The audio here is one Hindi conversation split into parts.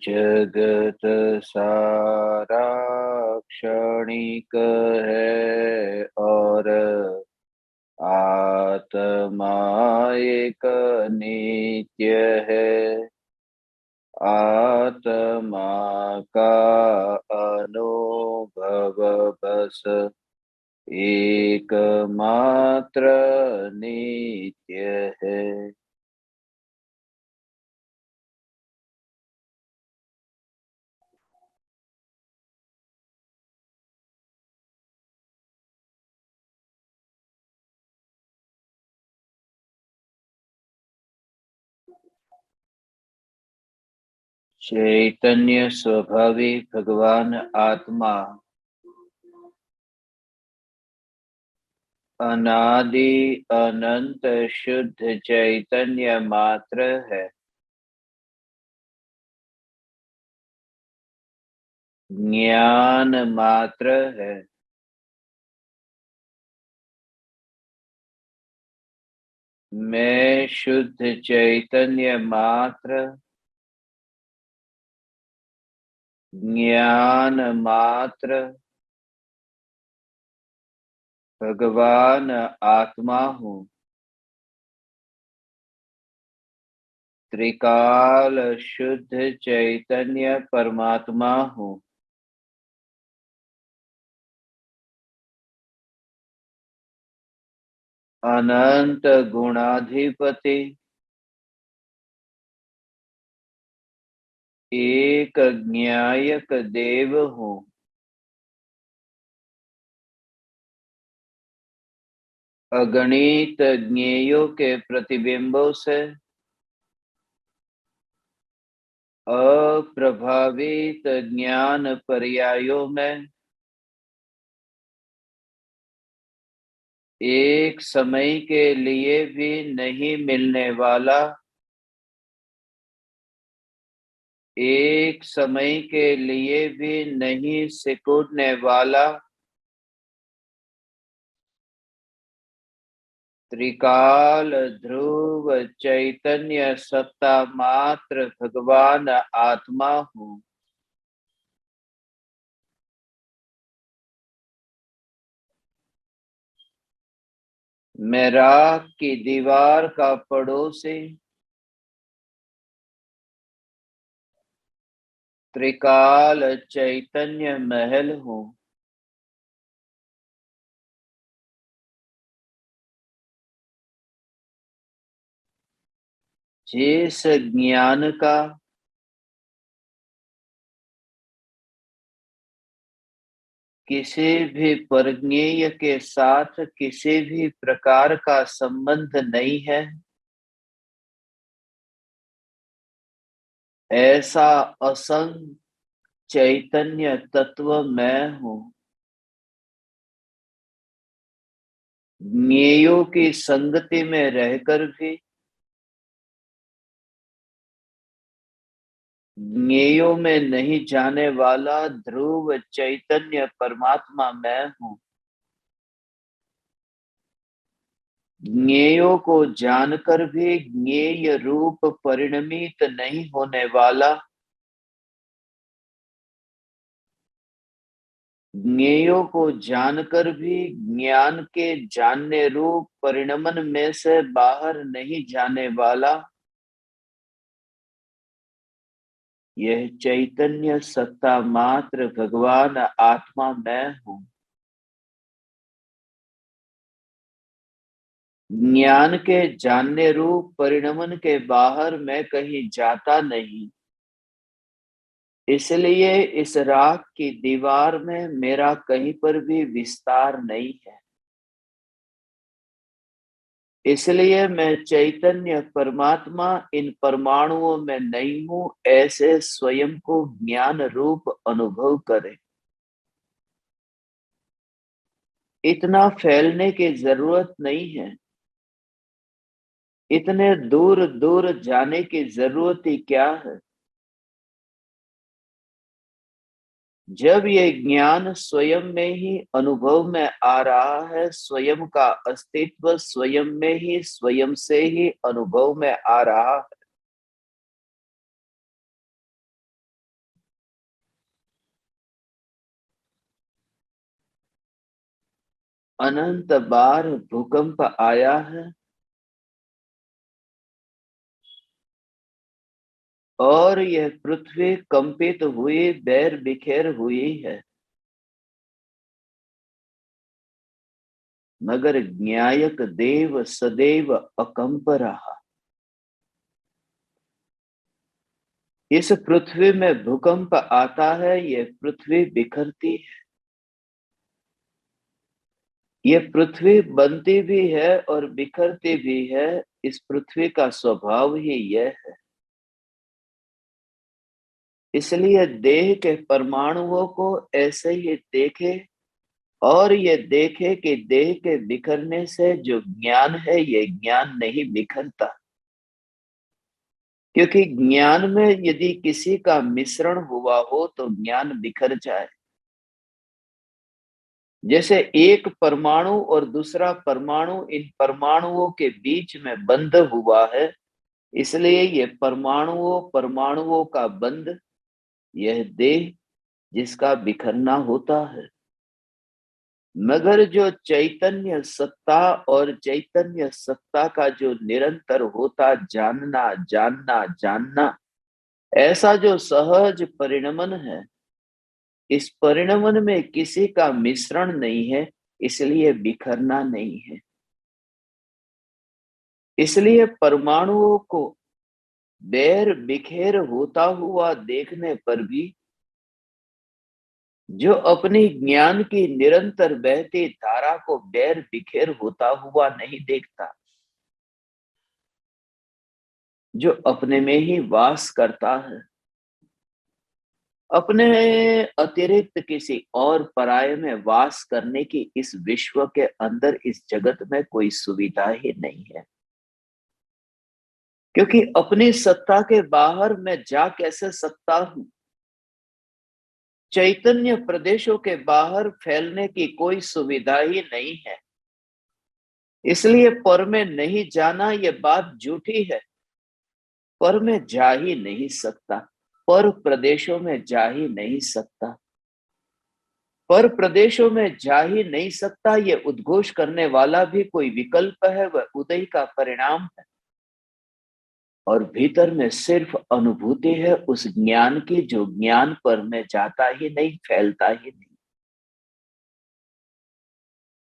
जगत सारा क्षणिक है और आत्मा एक नित्य है। आत्मा का अनुभव बस एकमात्र नित्य है। चैतन्य स्वभावी भगवान आत्मा अनादि अनंत शुद्ध चैतन्य मात्र है। ज्ञान मात्र है। मैं शुद्ध चैतन्य मात्र, ज्ञान मात्र, भगवान आत्मा हूँ। त्रिकाल शुद्ध चैतन्य परमात्मा हूँ। अनंत गुणाधिपति, एक ज्ञायक देव हूँ। अगणित ज्ञेयों के प्रतिबिंबों से अप्रभावित ज्ञान पर्यायों में एक समय के लिए भी नहीं मिलने वाला, एक समय के लिए भी नहीं सिकुड़ने वाला, त्रिकाल ध्रुव चैतन्य सत्ता मात्र भगवान आत्मा हूँ। मैं राख की दीवार का पड़ोसी, त्रिकाल चैतन्य महल हूँ। जिस ज्ञान का किसी भी परज्ञेय के साथ किसी भी प्रकार का संबंध नहीं है, ऐसा असंग चैतन्य तत्व मैं हूँ। ज्ञेयों की संगति में रहकर भी ज्ञेयों में नहीं जाने वाला ध्रुव चैतन्य परमात्मा मैं हूँ। ज्ञेयों को जानकर भी ज्ञेय रूप परिणमित नहीं होने वाला, ज्ञेयों को जानकर भी ज्ञान के जानने रूप परिणमन में से बाहर नहीं जाने वाला, यह चैतन्य सत्ता मात्र भगवान आत्मा मैं हूँ। ज्ञान के जानने रूप परिणमन के बाहर मैं कहीं जाता नहीं, इसलिए इस राख की दीवार में मेरा कहीं पर भी विस्तार नहीं है। इसलिए मैं चैतन्य परमात्मा इन परमाणुओं में नहीं हूं, ऐसे स्वयं को ज्ञान रूप अनुभव करें। इतना फैलने की जरूरत नहीं है, इतने दूर दूर जाने की जरूरत ही क्या है। जब ये ज्ञान स्वयं में ही अनुभव में आ रहा है, स्वयं का अस्तित्व स्वयं में ही स्वयं से ही अनुभव में आ रहा है, अनंत बार भूकंप आया है और यह पृथ्वी कंपित हुई, बैर बिखेर हुई है, मगर न्यायक देव सदैव अकंप रहा। इस पृथ्वी में भूकंप आता है, यह पृथ्वी बिखरती है, यह पृथ्वी बनती भी है और बिखरती भी है। इस पृथ्वी का स्वभाव ही यह है। इसलिए देह के परमाणुओं को ऐसे ही देखे और ये देखे कि देह के बिखरने से जो ज्ञान है, ये ज्ञान नहीं बिखरता। क्योंकि ज्ञान में यदि किसी का मिश्रण हुआ हो तो ज्ञान बिखर जाए। जैसे एक परमाणु और दूसरा परमाणु, इन परमाणुओं के बीच में बंध हुआ है, इसलिए ये परमाणुओं परमाणुओं का बंध, यह देह जिसका बिखरना होता है। मगर जो चैतन्य सत्ता और चैतन्य सत्ता का जो निरंतर होता जानना जानना जानना, ऐसा जो सहज परिणमन है, इस परिणमन में किसी का मिश्रण नहीं है, इसलिए बिखरना नहीं है। इसलिए परमाणुओं को बैर बिखेर होता हुआ देखने पर भी जो अपनी ज्ञान की निरंतर बहती धारा को बैर बिखेर होता हुआ नहीं देखता, जो अपने में ही वास करता है, अपने अतिरिक्त किसी और पराये में वास करने की इस विश्व के अंदर, इस जगत में कोई सुविधा ही नहीं है। क्योंकि अपनी सत्ता के बाहर मैं जा कैसे सकता हूं? चैतन्य प्रदेशों के बाहर फैलने की कोई सुविधा ही नहीं है। इसलिए पर में नहीं जाना, ये बात झूठी है। पर में जा ही नहीं सकता, पर प्रदेशों में जा ही नहीं सकता, पर प्रदेशों में जा ही नहीं सकता। ये उद्घोष करने वाला भी कोई विकल्प है, वह उदय का परिणाम है। और भीतर में सिर्फ अनुभूति है उस ज्ञान की, जो ज्ञान पर में जाता ही नहीं, फैलता ही नहीं।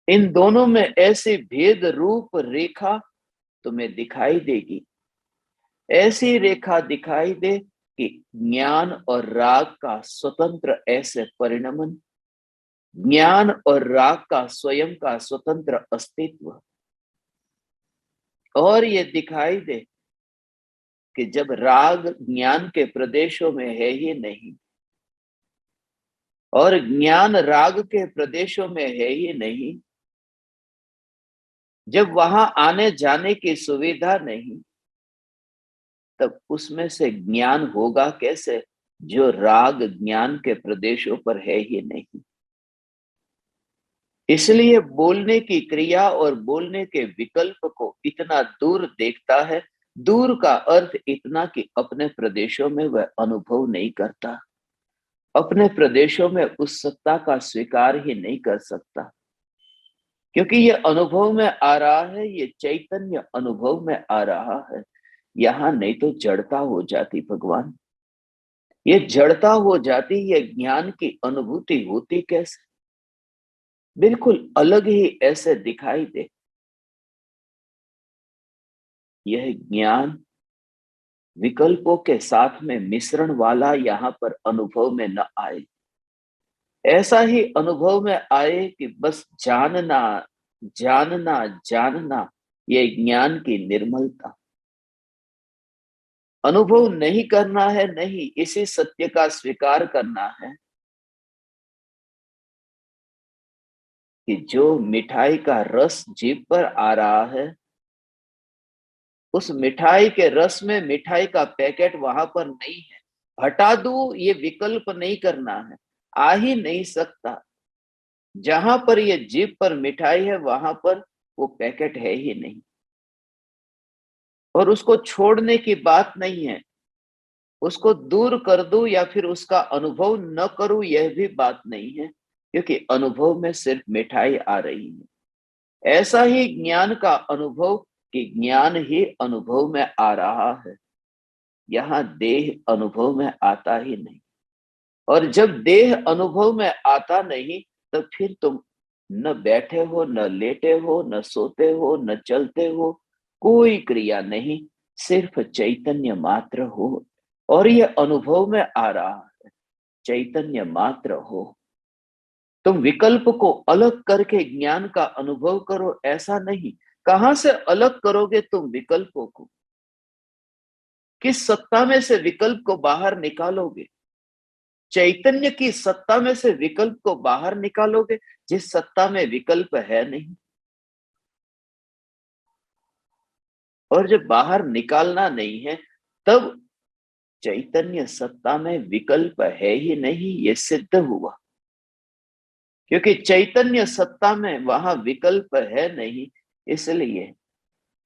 इन दोनों में ऐसी भेद रूप रेखा तुम्हें दिखाई देगी। ऐसी रेखा दिखाई दे कि ज्ञान और राग का स्वतंत्र ऐसे परिणमन, ज्ञान और राग का स्वयं का स्वतंत्र अस्तित्व। और ये दिखाई दे कि जब राग ज्ञान के प्रदेशों में है ही नहीं, और ज्ञान राग के प्रदेशों में है ही नहीं, जब वहां आने जाने की सुविधा नहीं, तब उसमें से ज्ञान होगा कैसे, जो राग ज्ञान के प्रदेशों पर है ही नहीं। इसलिए बोलने की क्रिया और बोलने के विकल्प को इतना दूर देखता है। दूर का अर्थ इतना कि अपने प्रदेशों में वह अनुभव नहीं करता, अपने प्रदेशों में उस सत्ता का स्वीकार ही नहीं कर सकता। क्योंकि ये अनुभव में आ रहा है, ये चैतन्य अनुभव में आ रहा है। यहां नहीं तो जड़ता हो जाती भगवान, ये जड़ता हो जाती, ये ज्ञान की अनुभूति होती कैसे? बिल्कुल अलग ही ऐसे दिखाई दे। यह ज्ञान विकल्पों के साथ में मिश्रण वाला यहाँ पर अनुभव में न आए। ऐसा ही अनुभव में आए कि बस जानना जानना जानना, ये ज्ञान की निर्मलता। अनुभव नहीं करना है, नहीं, इसी सत्य का स्वीकार करना है कि जो मिठाई का रस जीभ पर आ रहा है, उस मिठाई के रस में मिठाई का पैकेट वहां पर नहीं है। हटा दूं, ये विकल्प नहीं करना है, आ ही नहीं सकता। जहां पर ये जीभ पर मिठाई है, वहां पर वो पैकेट है ही नहीं। और उसको छोड़ने की बात नहीं है, उसको दूर कर दूं या फिर उसका अनुभव न करूं, यह भी बात नहीं है। क्योंकि अनुभव में सिर्फ मिठाई आ रही है। ऐसा ही ज्ञान का अनुभव कि ज्ञान ही अनुभव में आ रहा है, यहाँ देह अनुभव में आता ही नहीं। और जब देह अनुभव में आता नहीं, तो फिर तुम न बैठे हो, न लेटे हो, न सोते हो, न चलते हो, कोई क्रिया नहीं, सिर्फ चैतन्य मात्र हो। और ये अनुभव में आ रहा है, चैतन्य मात्र हो। तुम विकल्प को अलग करके ज्ञान का अनुभव करो, ऐसा नहीं। कहां से अलग करोगे तुम विकल्पों को? किस सत्ता में से विकल्प को बाहर निकालोगे? चैतन्य की सत्ता में से विकल्प को बाहर निकालोगे, जिस सत्ता में विकल्प है नहीं। और जब बाहर निकालना नहीं है, तब चैतन्य सत्ता में विकल्प है ही नहीं, ये सिद्ध हुआ। क्योंकि चैतन्य सत्ता में वहां विकल्प है नहीं, इसलिए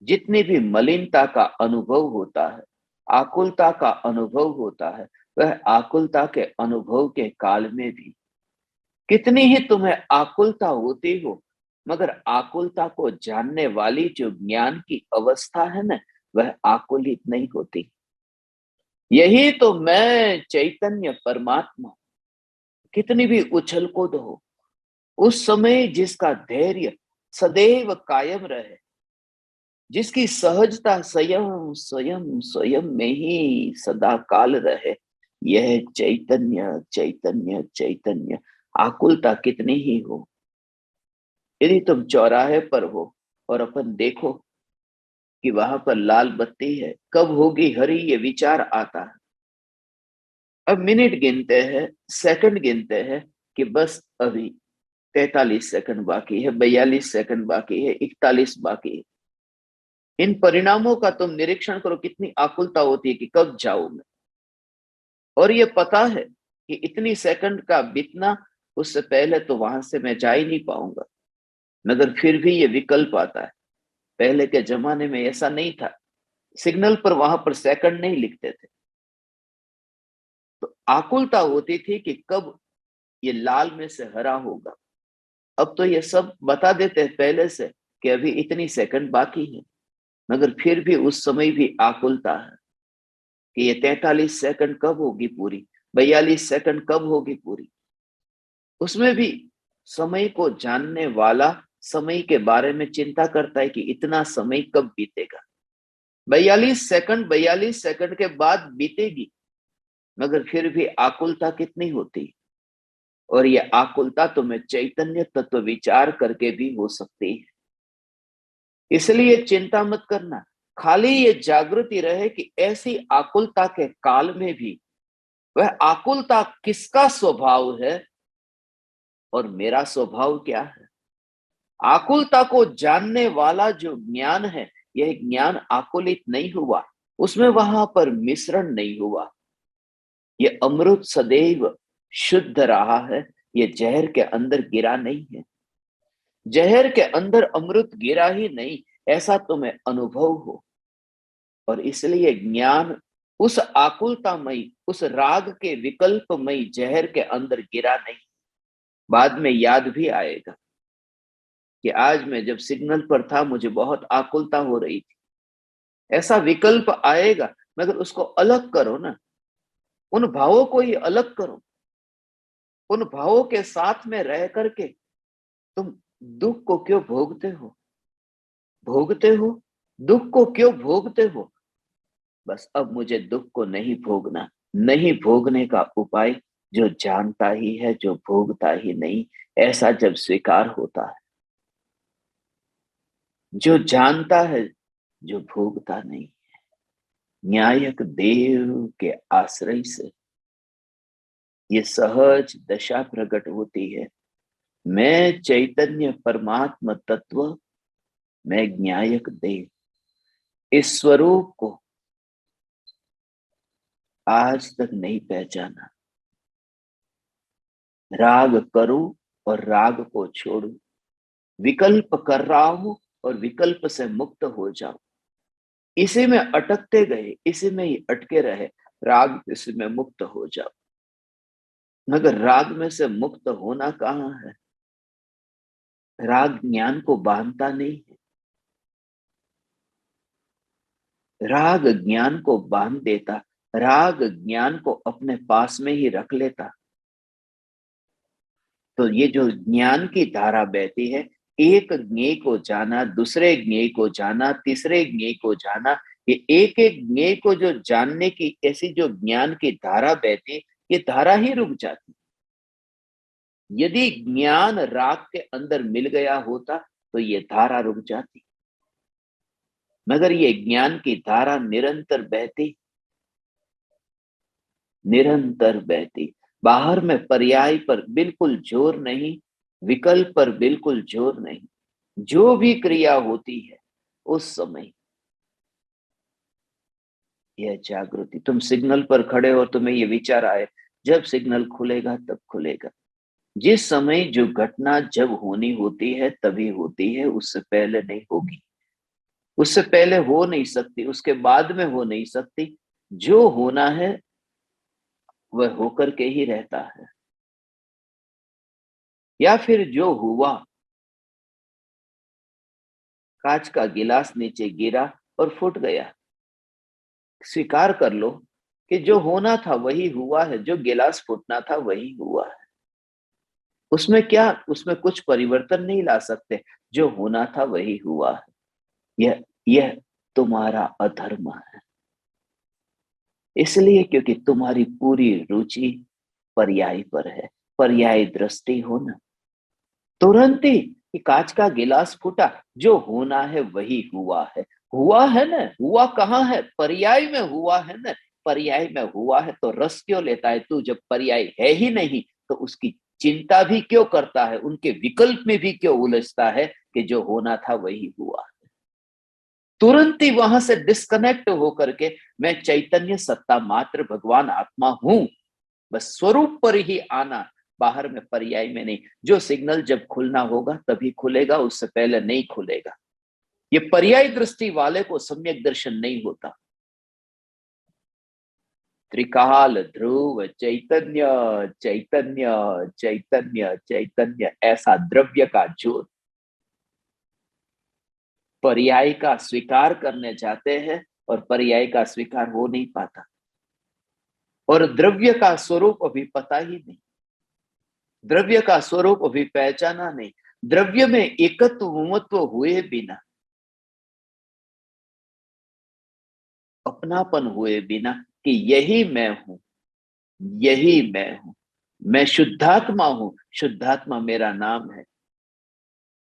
जितनी भी मलिनता का अनुभव होता है, आकुलता का अनुभव होता है, वह आकुलता के अनुभव के काल में भी कितनी ही तुम्हें आकुलता होती हो, मगर आकुलता को जानने वाली जो ज्ञान की अवस्था है ना, वह आकुलित नहीं होती। यही तो मैं चैतन्य परमात्मा, कितनी भी उछल कूद हो, उस समय जिसका धैर्य सदैव कायम रहे, जिसकी सहजता स्वयं स्वयं स्वयं में ही सदा काल रहे, यह चैतन्य चैतन्य चैतन्य। आकुलता कितनी ही हो, यदि तुम चौराहे पर हो और अपन देखो कि वहां पर लाल बत्ती है, कब होगी हरी, ये विचार आता है। अब मिनट गिनते हैं, सेकंड गिनते हैं कि बस अभी 43 सेकंड बाकी है, 42 सेकंड बाकी है, 41 बाकी है। इन परिणामों का तुम निरीक्षण करो, कितनी आकुलता होती है कि कब जाऊं मैं। और ये पता है कि इतनी सेकंड का बीतना, उससे पहले तो वहां से मैं जा ही नहीं पाऊंगा, मगर फिर भी ये विकल्प आता है। पहले के जमाने में ऐसा नहीं था, सिग्नल पर वहां पर सेकंड नहीं लिखते थे, तो आकुलता होती थी कि कब ये लाल में से हरा होगा। अब तो ये सब बता देते हैं पहले से कि अभी इतनी सेकंड बाकी है, मगर फिर भी उस समय भी आकुलता है कि ये 43 सेकंड कब होगी पूरी, 42 सेकंड कब होगी पूरी। उसमें भी समय को जानने वाला समय के बारे में चिंता करता है कि इतना समय कब बीतेगा। 42 सेकंड के बाद बीतेगी, मगर फिर भी आकुलता कितनी होती। और ये आकुलता तुम्हें चैतन्य तत्व विचार करके भी हो सकती है। इसलिए चिंता मत करना, खाली ये जागृति रहे कि ऐसी आकुलता के काल में भी वह आकुलता किसका स्वभाव है और मेरा स्वभाव क्या है। आकुलता को जानने वाला जो ज्ञान है, यह ज्ञान आकुलित नहीं हुआ, उसमें वहां पर मिश्रण नहीं हुआ। ये अमृत सदैव शुद्ध रहा है, ये जहर के अंदर गिरा नहीं है। जहर के अंदर अमृत गिरा ही नहीं, ऐसा तुम्हें अनुभव हो। और इसलिए ज्ञान उस आकुलतामयी, उस राग के विकल्पमयी जहर के अंदर गिरा नहीं। बाद में याद भी आएगा कि आज मैं जब सिग्नल पर था, मुझे बहुत आकुलता हो रही थी। ऐसा विकल्प आएगा, मगर उसको अलग करो ना, उन भावों को ही अलग करो। उन भावों के साथ में रह करके तुम दुख को क्यों भोगते हो? भोगते हो दुख को क्यों भोगते हो? बस अब मुझे दुख को नहीं भोगना। नहीं भोगने का उपाय, जो जानता ही है, जो भोगता ही नहीं, ऐसा जब स्वीकार होता है। जो जानता है, जो भोगता नहीं, न्यायक देव के आश्रय से ये सहज दशा प्रकट होती है। मैं चैतन्य परमात्मा तत्व, मैं न्यायक देव, इस स्वरूप को आज तक नहीं पहचाना। राग करूं और राग को छोड़ू, विकल्प कर रहा हूं और विकल्प से मुक्त हो जाऊं। इसी में अटकते गए, इसी में ही अटके रहे, राग इसी में मुक्त हो जाओ। मगर राग में से मुक्त होना कहाँ है? राग ज्ञान को बांधता नहीं है, राग ज्ञान को बांध देता, राग ज्ञान को अपने पास में ही रख लेता। तो ये जो ज्ञान की धारा बहती है, एक ज्ञेय को जाना, दूसरे ज्ञेय को जाना, तीसरे ज्ञेय को जाना, ये एक एक ज्ञेय को जो जानने की ऐसी जो ज्ञान की धारा बहती, ये धारा ही रुक जाती। यदि ज्ञान राग के अंदर मिल गया होता तो ये धारा रुक जाती, मगर ये ज्ञान की धारा निरंतर बहती, निरंतर बहती। बाहर में पर्याय पर बिल्कुल जोर नहीं, विकल्प पर बिल्कुल जोर नहीं, जो भी क्रिया होती है उस समय यह जागृति। तुम सिग्नल पर खड़े हो, तुम्हें ये विचार आए, जब सिग्नल खुलेगा तब खुलेगा। जिस समय जो घटना जब होनी होती है तभी होती है, उससे पहले नहीं होगी, उससे पहले हो नहीं सकती, उसके बाद में हो नहीं सकती। जो होना है वह होकर के ही रहता है। या फिर जो हुआ, कांच का गिलास नीचे गिरा और फूट गया, स्वीकार कर लो कि जो होना था वही हुआ है, जो गिलास फूटना था वही हुआ है। उसमें क्या, उसमें कुछ परिवर्तन नहीं ला सकते, जो होना था वही हुआ है। यह तुम्हारा अधर्म है, इसलिए क्योंकि तुम्हारी पूरी रुचि पर्याय पर है। पर्याय दृष्टि हो ना, तुरंत ही कि कांच का गिलास फूटा, जो होना है वही हुआ है। हुआ है ना, हुआ कहाँ है, पर्याय में हुआ है ना। पर्याय में हुआ है तो रस क्यों लेता है तू, जब पर्याय है ही नहीं तो उसकी चिंता भी क्यों करता है, उनके विकल्प में भी क्यों उलझता है कि जो होना था वही हुआ। तुरंत ही वहां से डिस्कनेक्ट होकर के मैं चैतन्य सत्ता मात्र भगवान आत्मा हूं, बस स्वरूप पर ही आना, बाहर में पर्याय में नहीं। जो सिग्नल जब खुलना होगा तभी खुलेगा, उससे पहले नहीं खुलेगा। ये पर्याय दृष्टि वाले को सम्यक दर्शन नहीं होता। त्रिकाल ध्रुव चैतन्य, चैतन्य चैतन्य चैतन्य, ऐसा द्रव्य का ज्योत पर्याय का स्वीकार करने जाते हैं और पर्याय का स्वीकार हो नहीं पाता, और द्रव्य का स्वरूप अभी पता ही नहीं, द्रव्य का स्वरूप अभी पहचाना नहीं। द्रव्य में एकत्व ममत्व हुए बिना, अपनापन हुए बिना कि यही मैं हूं, यही मैं हूं, मैं शुद्धात्मा हूं, शुद्धात्मा मेरा नाम है,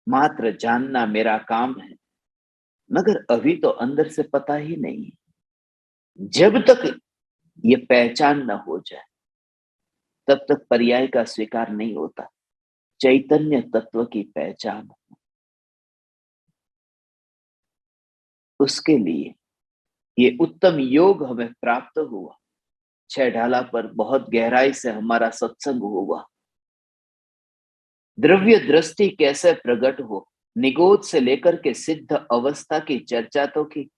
मात्र जानना मेरा काम है, मगर अभी तो अंदर से पता ही नहीं है। जब तक ये पहचान न हो जाए तब तक पर्याय का स्वीकार नहीं होता। चैतन्य तत्व की पहचान, उसके लिए ये उत्तम योग हमें प्राप्त हुआ। छह ढाला पर बहुत गहराई से हमारा सत्संग हुआ। द्रव्य दृष्टि कैसे प्रकट हो, निगोद से लेकर के सिद्ध अवस्था की चर्चा तो की,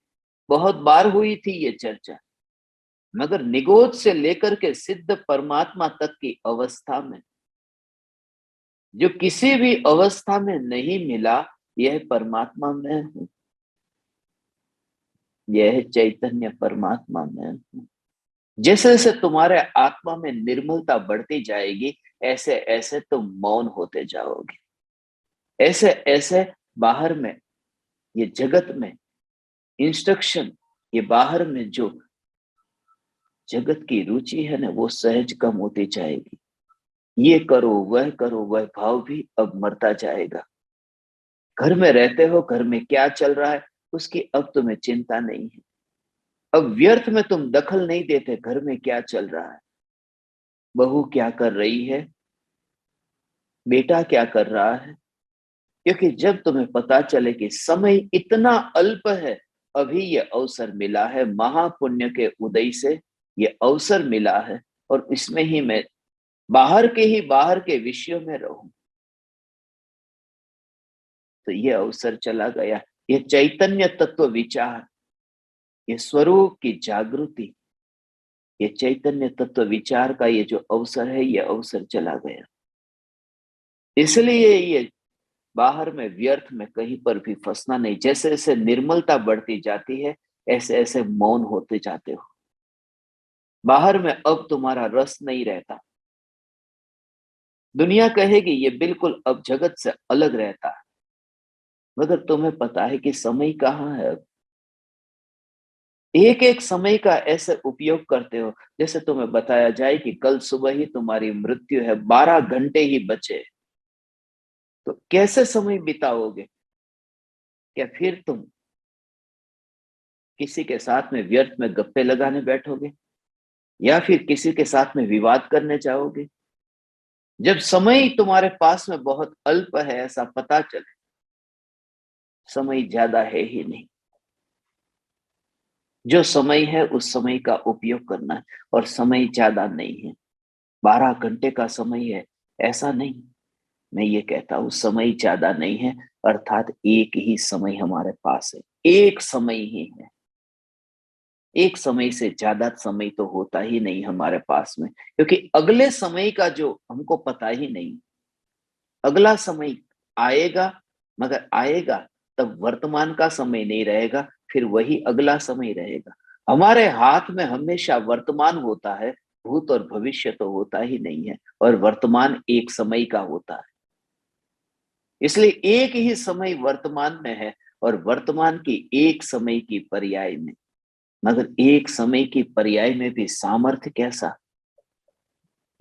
बहुत बार हुई थी ये चर्चा, मगर निगोद से लेकर के सिद्ध परमात्मा तक की अवस्था में जो किसी भी अवस्था में नहीं मिला, यह परमात्मा में हूं, यह चैतन्य परमात्मा में हूं। जैसे जैसे तुम्हारे आत्मा में निर्मलता बढ़ती जाएगी, ऐसे ऐसे तुम मौन होते जाओगे, ऐसे ऐसे बाहर में ये जगत में इंस्ट्रक्शन, ये बाहर में जो जगत की रुचि है ना, वो सहज कम होती जाएगी। ये करो, वह भाव भी अब मरता जाएगा। घर में रहते हो, घर में क्या चल रहा है उसकी अब तुम्हें चिंता नहीं है। अब व्यर्थ में तुम दखल नहीं देते, घर में क्या चल रहा है, बहू क्या कर रही है, बेटा क्या कर रहा है। क्योंकि जब तुम्हें पता चले कि समय इतना अल्प है, अभी ये अवसर मिला है, महापुण्य के उदय से ये अवसर मिला है, और इसमें ही मैं बाहर के ही बाहर के विषयों में रहूं, तो ये अवसर चला गया। ये चैतन्य तत्व विचार, ये स्वरूप की जागृति, ये चैतन्य तत्व विचार का ये जो अवसर है, ये अवसर चला गया। इसलिए ये बाहर में व्यर्थ में कहीं पर भी फंसना नहीं। जैसे जैसे निर्मलता बढ़ती जाती है ऐसे ऐसे मौन होते जाते हो। बाहर में अब तुम्हारा रस नहीं रहता। दुनिया कहेगी ये बिल्कुल अब जगत से अलग रहता है, मगर तुम्हें पता है कि समय कहाँ है। अब एक एक समय का ऐसे उपयोग करते हो जैसे तुम्हें बताया जाए कि कल सुबह ही तुम्हारी मृत्यु है, 12 घंटे ही बचे, तो कैसे समय बिताओगे? क्या फिर तुम किसी के साथ में व्यर्थ में गप्पे लगाने बैठोगे, या फिर किसी के साथ में विवाद करने जाओगे? जब समय तुम्हारे पास में बहुत अल्प है, ऐसा पता चले, समय ज्यादा है ही नहीं। जो समय है उस समय का उपयोग करना है, और समय ज्यादा नहीं है। 12 घंटे का समय है ऐसा नहीं। मैं ये कहता हूं समय ज्यादा नहीं है, अर्थात एक ही समय हमारे पास है, एक समय ही है। एक समय से ज्यादा समय तो होता ही नहीं हमारे पास में, क्योंकि अगले समय का जो हमको पता ही नहीं। अगला समय आएगा, मगर आएगा तब वर्तमान का समय नहीं रहेगा, फिर वही अगला समय रहेगा। हमारे हाथ में हमेशा वर्तमान होता है, भूत और भविष्य तो होता ही नहीं है, और वर्तमान एक समय का होता है। इसलिए एक ही समय वर्तमान में है, और वर्तमान की एक समय की पर्याय में। मगर एक समय की पर्याय में भी सामर्थ्य कैसा,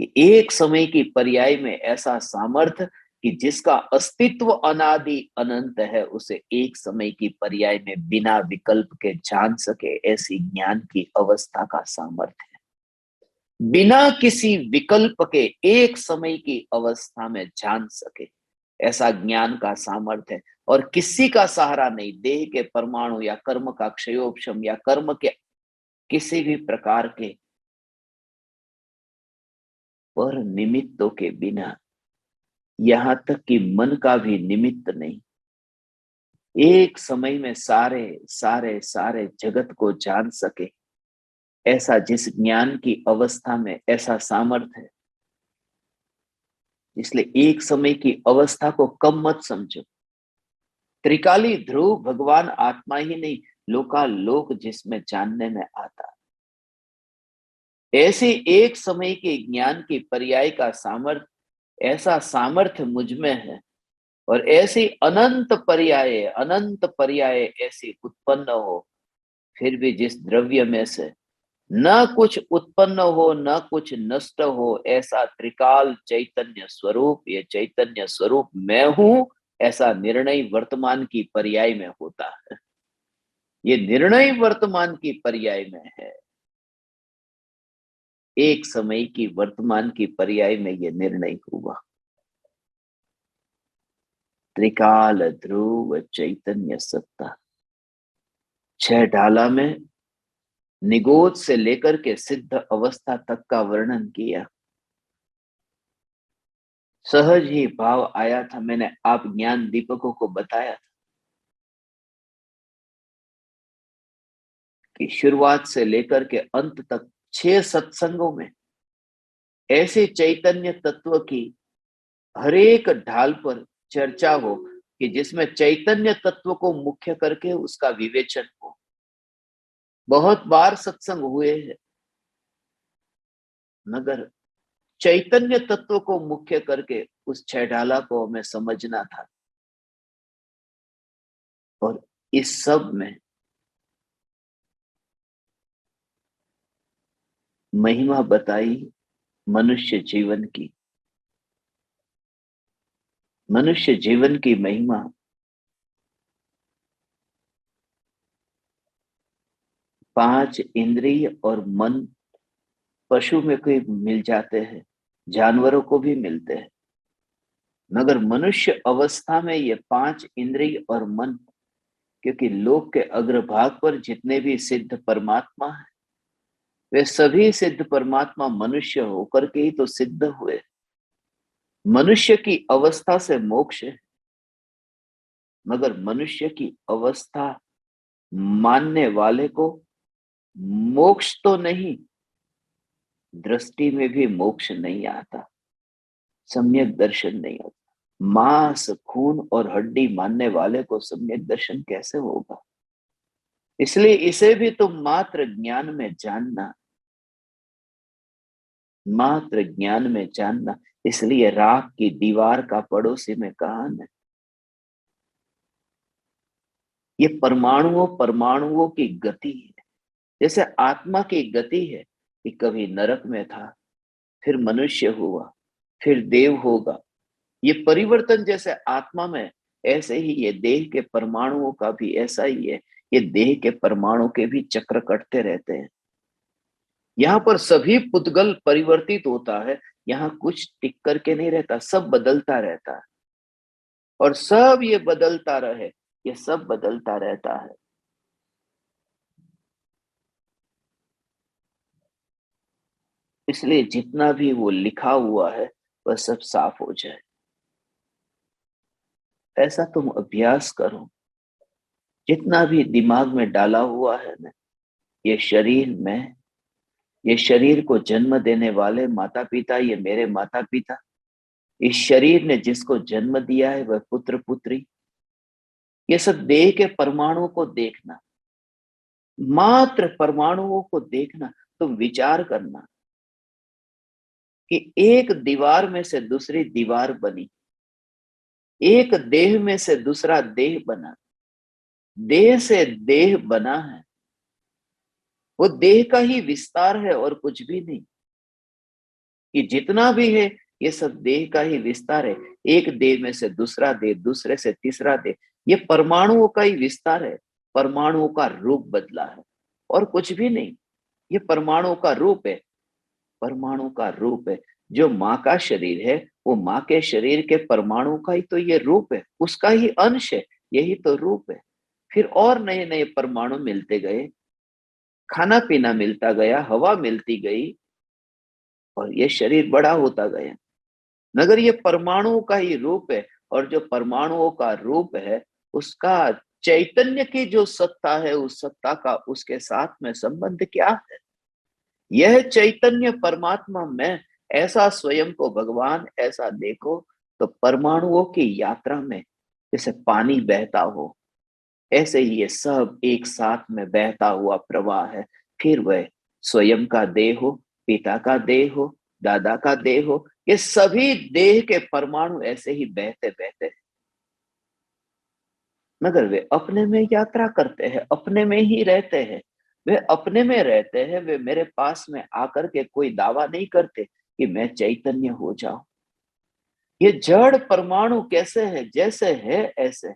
कि एक समय की पर्याय में ऐसा सामर्थ्य कि जिसका अस्तित्व अनादि अनंत है, उसे एक समय की पर्याय में बिना विकल्प के जान सके, ऐसी ज्ञान की अवस्था का सामर्थ्य है। बिना किसी विकल्प के एक समय की अवस्था में जान सके, ऐसा ज्ञान का सामर्थ्य है। और किसी का सहारा नहीं, देह के परमाणु या कर्म का क्षयोपशम या कर्म के किसी भी प्रकार के पर निमित्तों के बिना, यहां तक कि मन का भी निमित्त नहीं, एक समय में सारे सारे सारे जगत को जान सके, ऐसा जिस ज्ञान की अवस्था में ऐसा सामर्थ्य है। इसलिए एक समय की अवस्था को कम मत समझो। त्रिकाली ध्रुव भगवान आत्मा ही नहीं, लोकालोक जिसमें जानने में आता, ऐसे एक समय के ज्ञान की पर्याय का सामर्थ्य, ऐसा सामर्थ्य मुझ में है। और ऐसी अनंत पर्याय ऐसी उत्पन्न हो, फिर भी जिस द्रव्य में से न कुछ उत्पन्न हो न कुछ नष्ट हो, ऐसा त्रिकाल चैतन्य स्वरूप, ये चैतन्य स्वरूप मैं हूं, ऐसा निर्णय वर्तमान की पर्याय में होता है। ये निर्णय वर्तमान की पर्याय में है। एक समय की वर्तमान की पर्याय में ये निर्णय हुआ। त्रिकाल ध्रुव चैतन्य सत्ता, 6 ढाला में निगोद से लेकर के सिद्ध अवस्था तक का वर्णन किया। सहज ही भाव आया था, मैंने आप ज्ञान दीपकों को बताया था कि शुरुआत से लेकर के अंत तक 6 सत्संगों में ऐसे चैतन्य तत्व की हर एक ढाल पर चर्चा हो, कि जिसमें चैतन्य तत्व को मुख्य करके उसका विवेचन हो। बहुत बार सत्संग हुए हैं, मगर चैतन्य तत्व को मुख्य करके उस 6 ढाला को हमें समझना था। और इस सब में महिमा बताई मनुष्य जीवन की। मनुष्य जीवन की महिमा 5 इंद्रिय और मन पशु में कोई मिल जाते हैं, जानवरों को भी मिलते हैं, मगर मनुष्य अवस्था में ये 5 इंद्रिय और मन, क्योंकि लोक के अग्रभाग पर जितने भी सिद्ध परमात्मा है, वे सभी सिद्ध परमात्मा मनुष्य होकर के ही तो सिद्ध हुए। मनुष्य की अवस्था से मोक्ष है, मगर मनुष्य की अवस्था मानने वाले को मोक्ष तो नहीं, दृष्टि में भी मोक्ष नहीं आता, सम्यक दर्शन नहीं आता। मांस खून और हड्डी मानने वाले को सम्यक दर्शन कैसे होगा? इसलिए इसे भी तुम मात्र ज्ञान में जानना, मात्र ज्ञान में जानना। इसलिए राख की दीवार का पड़ोसी में कहान है। ये परमाणुओं परमाणुओं की गति है। जैसे आत्मा की गति है कि कभी नरक में था, फिर मनुष्य हुआ, फिर देव होगा। ये परिवर्तन जैसे आत्मा में, ऐसे ही ये देह के परमाणुओं का भी ऐसा ही है। ये देह के परमाणु के भी चक्र कटते रहते हैं। यहाँ पर सभी पुद्गल परिवर्तित होता है। यहाँ कुछ टिक करके नहीं रहता, सब बदलता रहता है। और सब ये बदलता रहे, ये सब बदलता रहता है। इसलिए जितना भी वो लिखा हुआ है वह सब साफ हो जाए। ऐसा तुम अभ्यास करो। जितना भी दिमाग में डाला हुआ है ना, ये शरीर में, ये शरीर को जन्म देने वाले माता पिता, ये मेरे माता पिता, इस शरीर ने जिसको जन्म दिया है वह पुत्र पुत्री, ये सब देह के परमाणु को देखना, मात्र परमाणुओं को देखना। तुम विचार करना कि एक दीवार में से दूसरी दीवार बनी, एक देह में से दूसरा देह बना, देह से देह बना है। वो देह का ही विस्तार है और कुछ भी नहीं। कि जितना भी है ये सब देह का ही विस्तार है। एक देह में से दूसरा देह, दूसरे से तीसरा देह, ये परमाणुओं का ही विस्तार है। परमाणुओं का रूप बदला है और कुछ भी नहीं। ये परमाणु का रूप है, परमाणु का रूप है। जो माँ का शरीर है वो माँ के शरीर के परमाणु का ही तो ये रूप है, उसका ही अंश है, यही तो रूप है। फिर और नए नए परमाणु मिलते गए, खाना पीना मिलता गया, हवा मिलती गई और ये शरीर बड़ा होता गया। मगर ये परमाणुओं का ही रूप है। और जो परमाणुओं का रूप है उसका चैतन्य की जो सत्ता है, उस सत्ता का उसके साथ में संबंध क्या है? यह चैतन्य परमात्मा में, ऐसा स्वयं को भगवान ऐसा देखो तो परमाणुओं की यात्रा में जैसे पानी बहता हो, ऐसे ही ये सब एक साथ में बहता हुआ प्रवाह है। फिर वह स्वयं का देह हो, पिता का देह हो, दादा का देह हो, ये सभी देह के परमाणु ऐसे ही बहते बहते, मगर वे अपने में यात्रा करते हैं, अपने में ही रहते हैं। वे अपने में रहते हैं। वे मेरे पास में आकर के कोई दावा नहीं करते कि मैं चैतन्य हो जाऊं। ये जड़ परमाणु कैसे है, जैसे है ऐसे।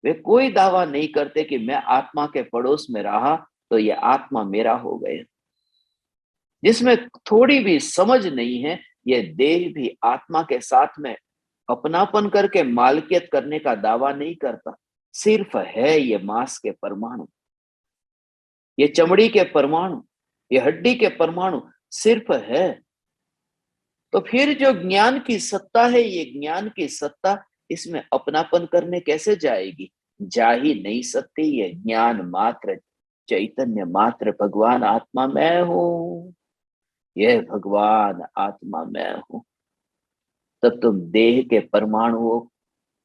वे कोई दावा नहीं करते कि मैं आत्मा के पड़ोस में रहा तो ये आत्मा मेरा हो गया। जिसमें थोड़ी भी समझ नहीं है, ये देह भी आत्मा के साथ में अपनापन करके मालकियत करने का दावा नहीं करता। सिर्फ है ये मांस के परमाणु, ये चमड़ी के परमाणु, ये हड्डी के परमाणु सिर्फ है। तो फिर जो ज्ञान की सत्ता है, ये ज्ञान की सत्ता इसमें अपनापन करने कैसे जाएगी? जा ही नहीं सकती। ये ज्ञान मात्र, चैतन्य मात्र भगवान आत्मा मैं हूं, यह भगवान आत्मा मैं हूं। तब तुम देह के परमाणुओं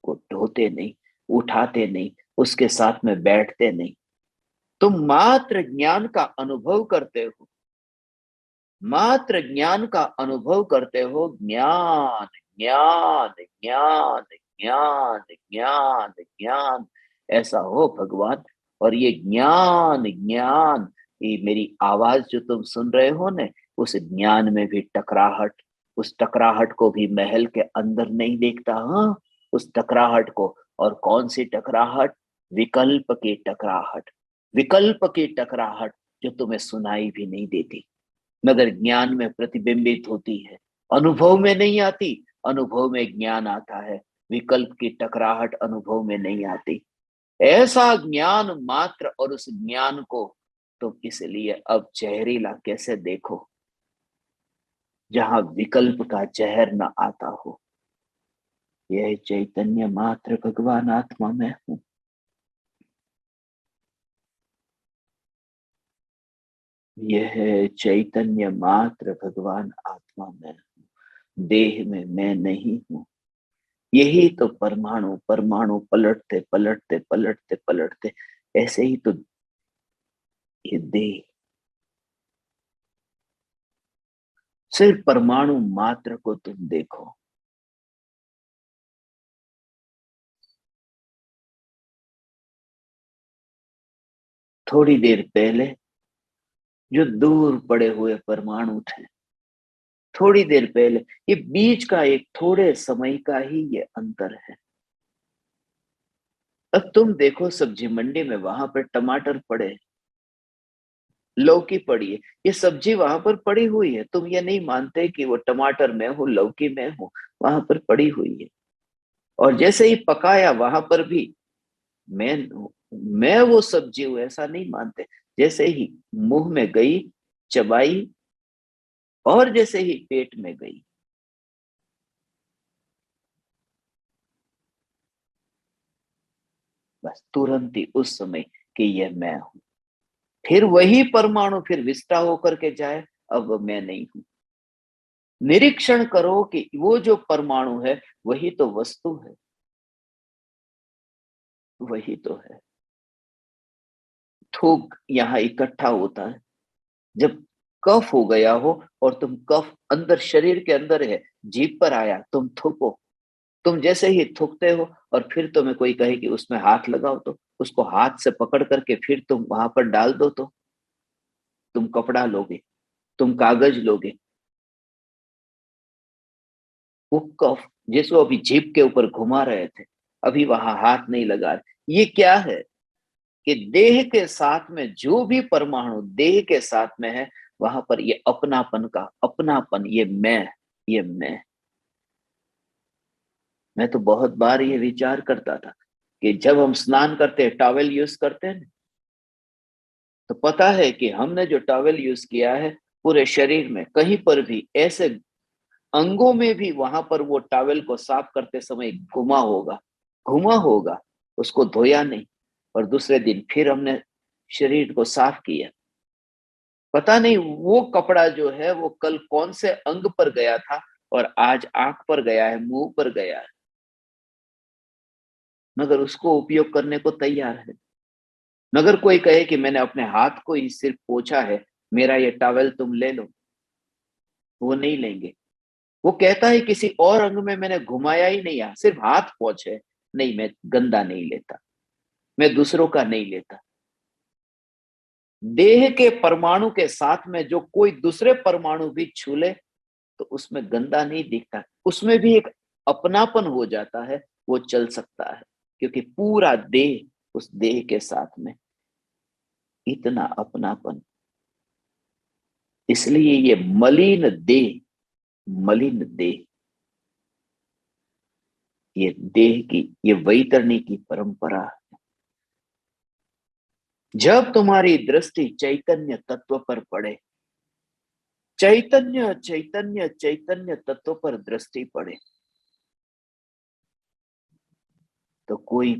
को ढोते नहीं, उठाते नहीं, उसके साथ में बैठते नहीं। तुम मात्र ज्ञान का अनुभव करते हो, मात्र ज्ञान का अनुभव करते हो। ज्ञान ज्ञान ज्ञान ज्ञान ज्ञान ज्ञान, ऐसा हो भगवान। और ये ज्ञान ज्ञान, ये मेरी आवाज जो तुम सुन रहे हो ने, उस ज्ञान में भी टकराहट, उस टकराहट को भी महल के अंदर नहीं देखता। हाँ, उस टकराहट को। और कौन सी टकराहट? विकल्प की टकराहट, विकल्प की टकराहट जो तुम्हें सुनाई भी नहीं देती, मगर ज्ञान में प्रतिबिंबित होती है। अनुभव में नहीं आती, अनुभव में ज्ञान आता है। विकल्प की टकराहट अनुभव में नहीं आती। ऐसा ज्ञान मात्र, और उस ज्ञान को तुम इसलिए अब जहरीला कैसे देखो, जहां विकल्प का जहर न आता हो। यह चैतन्य मात्र भगवान आत्मा में हूं। यह चैतन्य मात्र भगवान आत्मा में हूं। देह में मैं नहीं हूं। यही तो परमाणु परमाणु पलटते पलटते पलटते पलटते, ऐसे ही तो ये देह सिर्फ परमाणु मात्र को तुम देखो। थोड़ी देर पहले जो दूर पड़े हुए परमाणु थे, थोड़ी देर पहले, ये बीच का एक थोड़े समय का ही ये अंतर है। अब तुम देखो सब्जी मंडी में, वहां पर टमाटर पड़े, लौकी पड़ी है, ये सब्जी वहां पर पड़ी हुई है। तुम ये नहीं मानते कि वो टमाटर में हो, लौकी में हो, वहां पर पड़ी हुई है। और जैसे ही पकाया वहां पर भी मैं मैं वो सब्जी हूं ऐसा नहीं मानते। जैसे ही मुंह में गई, चबाई, और जैसे ही पेट में गई, बस तुरंत ही उस समय कि यह मैं हूं। फिर वही परमाणु फिर विस्तार होकर के जाए, अब मैं नहीं हूं। निरीक्षण करो कि वो जो परमाणु है वही तो वस्तु है, वही तो है। थूक यहाँ इकट्ठा होता है जब कफ हो गया हो, और तुम कफ अंदर शरीर के अंदर है, जीभ पर आया, तुम थूको। तुम जैसे ही थूकते हो और फिर तुम्हें कोई कहे कि उसमें हाथ लगाओ, तो उसको हाथ से पकड़ करके फिर तुम वहां पर डाल दो, तो तुम कपड़ा लोगे, तुम कागज लोगे। वो कफ जिसको अभी जीभ के ऊपर घुमा रहे थे, अभी वहां हाथ नहीं लगा रहे। ये क्या है कि देह के साथ में जो भी परमाणु देह के साथ में है, वहां पर ये अपनापन का अपनापन, ये मैं, ये मैं तो बहुत बार ये विचार करता था कि जब हम स्नान करते हैं, टॉवेल यूज करते हैं, तो पता है कि हमने जो टॉवेल यूज किया है पूरे शरीर में कहीं पर भी ऐसे अंगों में भी वहां पर वो टॉवेल को साफ करते समय घुमा होगा, उसको धोया नहीं, और दूसरे दिन फिर हमने शरीर को साफ किया। पता नहीं वो कपड़ा जो है वो कल कौन से अंग पर गया था और आज आंख पर गया है, मुंह पर गया है, मगर उसको उपयोग करने को तैयार है। मगर कोई कहे कि मैंने अपने हाथ को ही सिर्फ पोंछा है, मेरा ये टॉवेल तुम ले लो, वो नहीं लेंगे। वो कहता है किसी और अंग में मैंने घुमाया ही नहीं, सिर्फ हाथ पोंछे, नहीं, मैं गंदा नहीं लेता, मैं दूसरों का नहीं लेता। देह के परमाणु के साथ में जो कोई दूसरे परमाणु भी छू ले, तो उसमें गंदा नहीं दिखता, उसमें भी एक अपनापन हो जाता है, वो चल सकता है, क्योंकि पूरा देह उस देह के साथ में इतना अपनापन। इसलिए ये मलिन देह, ये देह की ये वैतरणी की परंपरा। जब तुम्हारी दृष्टि चैतन्य तत्व पर पड़े, चैतन्य चैतन्य चैतन्य तत्व पर दृष्टि पड़े, तो कोई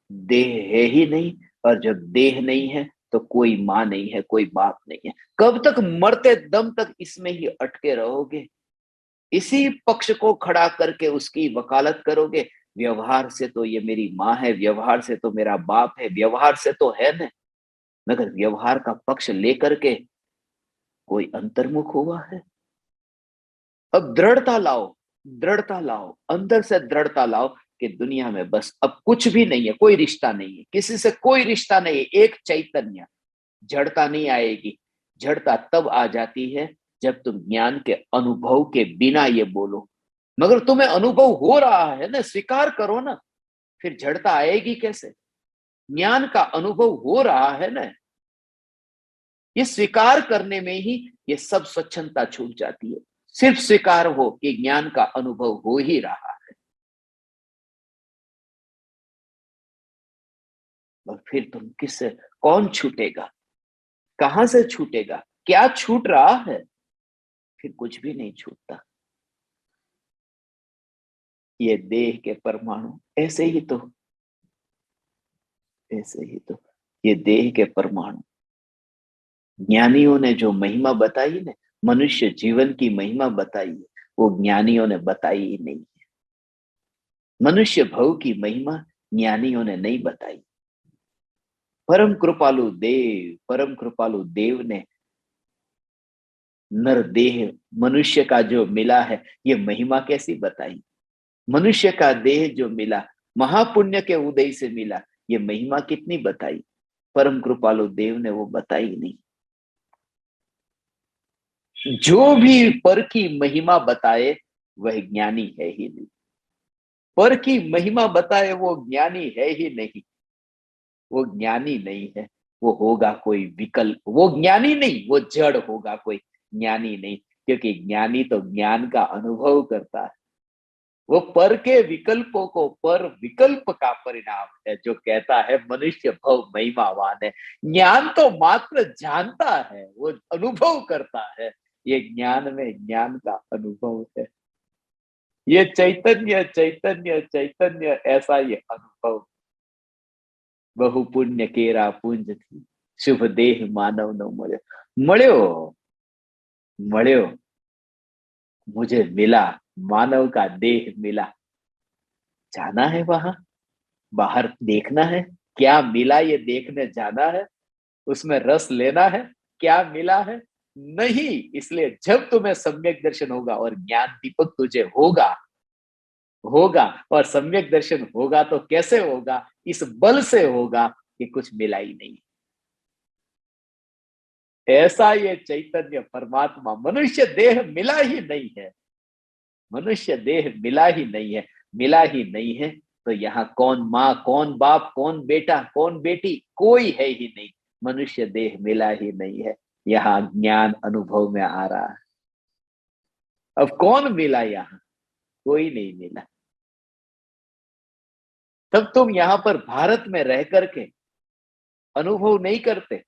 देह है ही नहीं। और जब देह नहीं है तो कोई माँ नहीं है, कोई बाप नहीं है। कब तक? मरते दम तक इसमें ही अटके रहोगे, इसी पक्ष को खड़ा करके उसकी वकालत करोगे। व्यवहार से तो ये मेरी माँ है, व्यवहार से तो मेरा बाप है, व्यवहार से तो है न, मगर व्यवहार का पक्ष लेकर के कोई अंतर्मुख हुआ है? अब दृढ़ता लाओ, दृढ़ता लाओ, अंदर से दृढ़ता लाओ कि दुनिया में बस अब कुछ भी नहीं है, कोई रिश्ता नहीं है, किसी से कोई रिश्ता नहीं है, एक चैतन्य। जड़ता नहीं आएगी। जड़ता तब आ जाती है जब तुम ज्ञान के अनुभव के बिना ये बोलो। मगर तुम्हें अनुभव हो रहा है ना, स्वीकार करो ना, फिर जड़ता आएगी कैसे? ज्ञान का अनुभव हो रहा है ना, ये स्वीकार करने में ही ये सब स्वच्छंदता छूट जाती है। सिर्फ स्वीकार हो कि ज्ञान का अनुभव हो ही रहा है, और फिर तुम किससे, कौन छूटेगा, कहां से छूटेगा, क्या छूट रहा है? फिर कुछ भी नहीं छूटता। ये देह के परमाणु ऐसे ही तो ये देह के परमाणु, ज्ञानियों ने जो महिमा बताई ना, मनुष्य जीवन की महिमा बताई है, वो ज्ञानियों ने बताई ही नहीं। मनुष्य भव की महिमा ज्ञानियों ने नहीं बताई। परम कृपालु देव ने नरदेह मनुष्य का जो मिला है, ये महिमा कैसी बताई। मनुष्य का देह जो मिला महापुण्य के उदय से मिला, ये महिमा कितनी बताई। परम कृपालु देव ने वो बताई नहीं। जो भी पर की महिमा बताए वह ज्ञानी है ही नहीं। पर की महिमा बताए वो ज्ञानी है ही नहीं। वो ज्ञानी नहीं है, वो होगा कोई विकल्प। वो ज्ञानी नहीं, वो जड़ होगा कोई, ज्ञानी नहीं। क्योंकि ज्ञानी तो ज्ञान का अनुभव करता है। वो पर के विकल्पों को पर विकल्प का परिणाम है जो कहता है मनुष्य भव महिमावान है। ज्ञान तो मात्र जानता है, वो अनुभव करता है। ये ज्ञान में ज्ञान का अनुभव है। ये चैतन्य चैतन्य चैतन्य, ऐसा ये अनुभव। बहु पुण्य केरा पुंज थी, शुभ देह मानव न मळ्यो। मळ्यो मळ्यो, मुझे मिला, मानव का देह मिला। जाना है वहां, बाहर देखना है क्या मिला, ये देखने जाना है। उसमें रस लेना है क्या मिला है, नहीं। इसलिए जब तुम्हें सम्यक दर्शन होगा और ज्ञान दीपक तुझे होगा होगा और सम्यक दर्शन होगा तो कैसे होगा, इस बल से होगा कि कुछ मिला ही नहीं। ऐसा ये चैतन्य परमात्मा, मनुष्य देह मिला ही नहीं है। मनुष्य देह मिला ही नहीं है। मिला ही नहीं है तो यहाँ कौन माँ, कौन बाप, कौन बेटा, कौन बेटी, कोई है ही नहीं। मनुष्य देह मिला ही नहीं है। यहाँ ज्ञान अनुभव में आ रहा है। अब कौन मिला यहाँ, कोई नहीं मिला। तब तुम यहाँ पर भारत में रह करके अनुभव नहीं करते,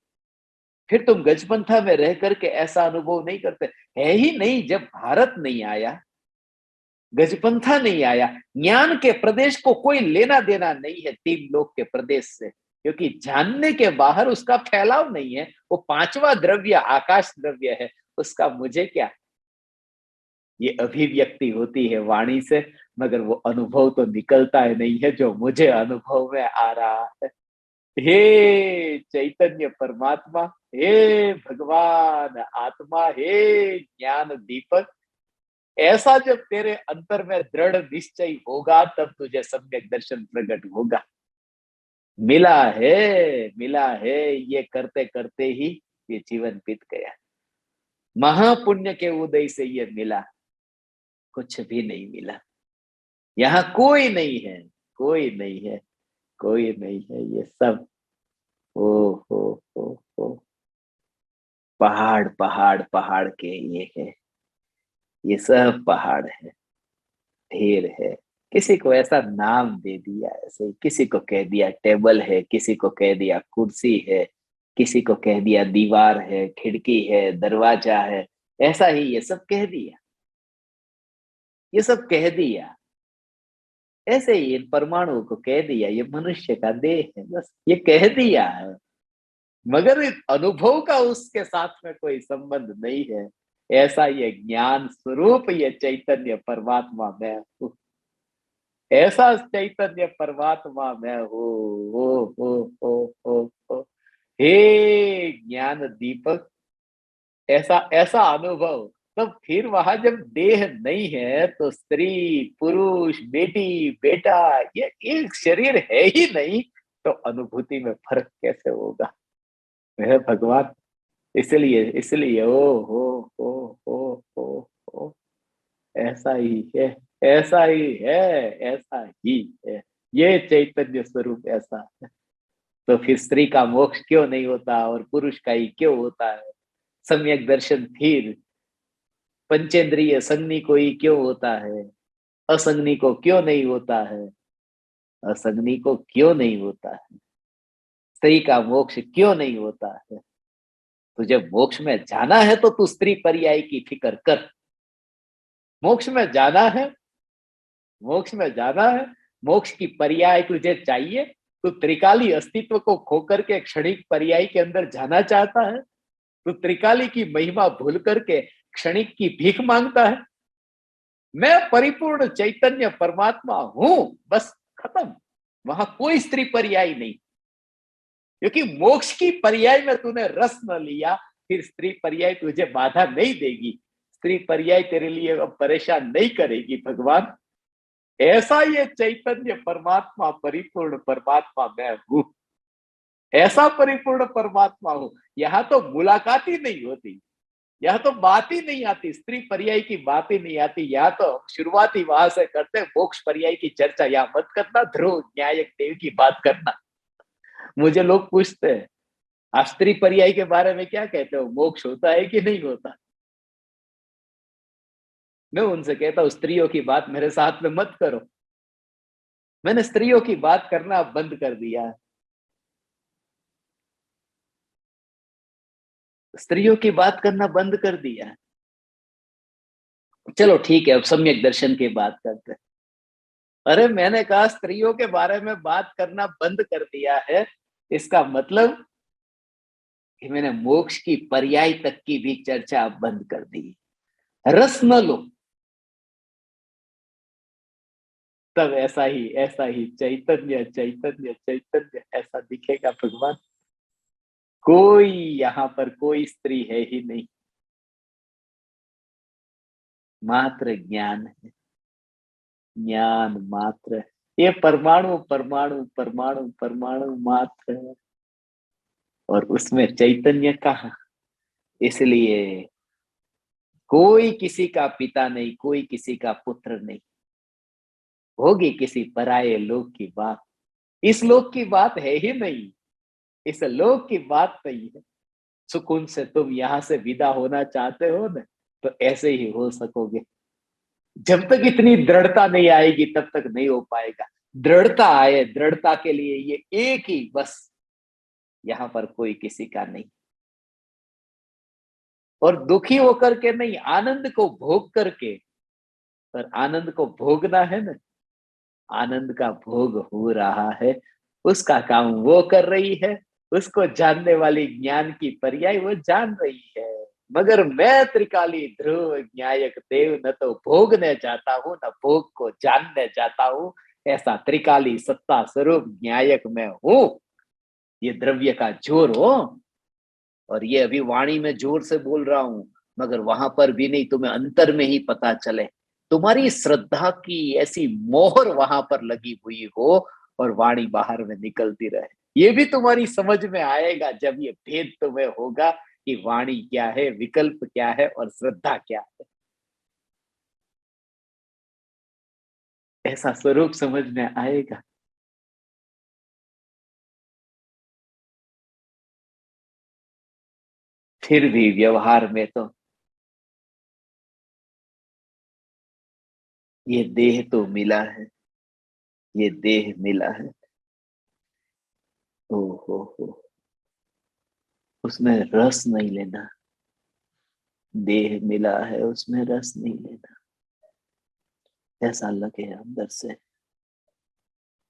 फिर तुम गजपंथा में रह करके ऐसा अनुभव नहीं करते। है ही नहीं। जब भारत नहीं आया, गजपंथा नहीं आया, ज्ञान के प्रदेश को कोई लेना देना नहीं है तीन लोक के प्रदेश से। क्योंकि जानने के बाहर उसका फैलाव नहीं है। वो पांचवा द्रव्य आकाश द्रव्य है, उसका मुझे क्या। ये अभिव्यक्ति होती है वाणी से, मगर वो अनुभव तो निकलता है नहीं है जो मुझे अनुभव में आ रहा है। हे चैतन्य परमात्मा, हे भगवान आत्मा, हे ज्ञान दीपक, ऐसा जब तेरे अंतर में दृढ़ निश्चय होगा तब तुझे सम्यक दर्शन प्रकट होगा। मिला है, मिला है, ये करते करते ही ये जीवन बीत गया। महापुण्य के उदय से ये मिला, कुछ भी नहीं मिला। यहाँ कोई नहीं है, कोई नहीं है, कोई नहीं है। ये सब ओ हो, पहाड़ पहाड़ पहाड़ के ये है। ये सब पहाड़ है, ढेर है। किसी को ऐसा नाम दे दिया, ऐसे किसी को कह दिया टेबल है, किसी को कह दिया कुर्सी है, किसी को कह दिया दीवार है, खिड़की है, दरवाजा है। ऐसा ही ये सब कह दिया, ये सब कह दिया। ऐसे ही इन परमाणु को कह दिया ये मनुष्य का देह है, बस ये कह दिया है। मगर इस अनुभव का उसके साथ में कोई संबंध नहीं है। ऐसा ये ज्ञान स्वरूप ये चैतन्य परमात्मा मैं हूँ। ऐसा चैतन्य परमात्मा मैं हूँ। हो हे ज्ञान दीपक, ऐसा ऐसा अनुभव। तो फिर वहां जब देह नहीं है तो स्त्री पुरुष बेटी बेटा ये एक शरीर है ही नहीं, तो अनुभूति में फर्क कैसे होगा। है भगवान। इसलिए इसलिए ओ ऐसा ही है, ऐसा ही है, ऐसा ही है। ये चैतन्य स्वरूप ऐसा है। तो फिर स्त्री का मोक्ष क्यों नहीं होता और पुरुष का ही क्यों होता है। सम्यक दर्शन फिर पंचेंद्रिय संगनी को ही क्यों होता है, असंगनी को क्यों नहीं होता है। असंगनी को क्यों नहीं होता है, स्त्री का मोक्ष क्यों नहीं होता है। तुझे मोक्ष में जाना है तो तू स्त्री पर्याय की फिक्र कर। मोक्ष में जाना है, मोक्ष में जाना है, मोक्ष की पर्याय तुझे चाहिए। तू त्रिकाली अस्तित्व को खोकर के क्षणिक पर्याय के अंदर जाना चाहता है। तू त्रिकाली की महिमा भूल करके क्षणिक की भीख मांगता है। मैं परिपूर्ण चैतन्य परमात्मा हूं, बस खत्म। वहां कोई स्त्री पर्याय नहीं, क्योंकि मोक्ष की पर्याय में तूने रस न लिया, फिर स्त्री पर्याय तुझे बाधा नहीं देगी। स्त्री पर्याय तेरे लिए अब परेशान नहीं करेगी भगवान। ऐसा ये चैतन्य परमात्मा, परिपूर्ण परमात्मा मैं हूं। ऐसा परिपूर्ण परमात्मा हूं। यहां तो मुलाकात ही नहीं होती, यह तो बात ही नहीं आती, स्त्री पर्याय की बात ही नहीं आती। यहाँ तो शुरुआत ही वहां से करते, मोक्ष पर्याय की चर्चा यहाँ मत करना, ध्रुव न्यायक देव की बात करना। मुझे लोग पूछते हैं आप स्त्री पर्याय के बारे में क्या कहते हो, मोक्ष होता है कि नहीं होता? मैं उनसे कहता हूँ स्त्रियों की बात मेरे साथ में मत करो। मैंने स्त्रियों की बात करना बंद कर दिया। स्त्रियों की बात करना बंद कर दिया। चलो ठीक है, अब सम्यक दर्शन की बात करते हैं। अरे मैंने कहा स्त्रियों के बारे में बात करना बंद कर दिया है, इसका मतलब कि मैंने मोक्ष की पर्याय तक की भी चर्चा बंद कर दी। रस न लो, तब ऐसा ही चैतन्य चैतन्य चैतन्य ऐसा दिखेगा भगवान। कोई यहाँ पर कोई स्त्री है ही नहीं, मात्र ज्ञान है, ज्ञान मात्र। ये परमाणु परमाणु परमाणु परमाणु मात्र है, और उसमें चैतन्य कहाँ। इसलिए कोई किसी का पिता नहीं, कोई किसी का पुत्र नहीं। होगी किसी पराये लोक की बात, इस लोक की बात है ही नहीं, इस लोक की बात नहीं है। सुकून से तुम यहां से विदा होना चाहते हो ना, तो ऐसे ही हो सकोगे। जब तक इतनी दृढ़ता नहीं आएगी तब तक नहीं हो पाएगा। दृढ़ता आए, दृढ़ता के लिए ये एक ही बस, यहां पर कोई किसी का नहीं। और दुखी होकर के नहीं, आनंद को भोग करके। पर आनंद को भोगना है ना, आनंद का भोग हो रहा है, उसका काम वो कर रही है। उसको जानने वाली ज्ञान की पर्याय वो जान रही है। मगर मैं त्रिकाली ध्रुव न्यायक देव न तो भोगने जाता हूँ, न भोग को जानने जाता हूँ। ऐसा त्रिकाली सत्ता स्वरूप न्यायक मैं हूं। ये द्रव्य का जोर हो, और ये अभी वाणी में जोर से बोल रहा हूं, मगर वहां पर भी नहीं, तुम्हें अंतर में ही पता चले। तुम्हारी श्रद्धा की ऐसी मोहर वहां पर लगी हुई हो, और वाणी बाहर में निकलती रहे। ये भी तुम्हारी समझ में आएगा जब ये भेद तुम्हें होगा कि वाणी क्या है, विकल्प क्या है, और श्रद्धा क्या है। ऐसा स्वरूप समझ में आएगा। फिर भी व्यवहार में तो ये देह तो मिला है, ये देह मिला है। ओ हो, उसमें रस नहीं लेना। देह मिला है, उसमें रस नहीं लेना। ऐसा लगे अंदर से,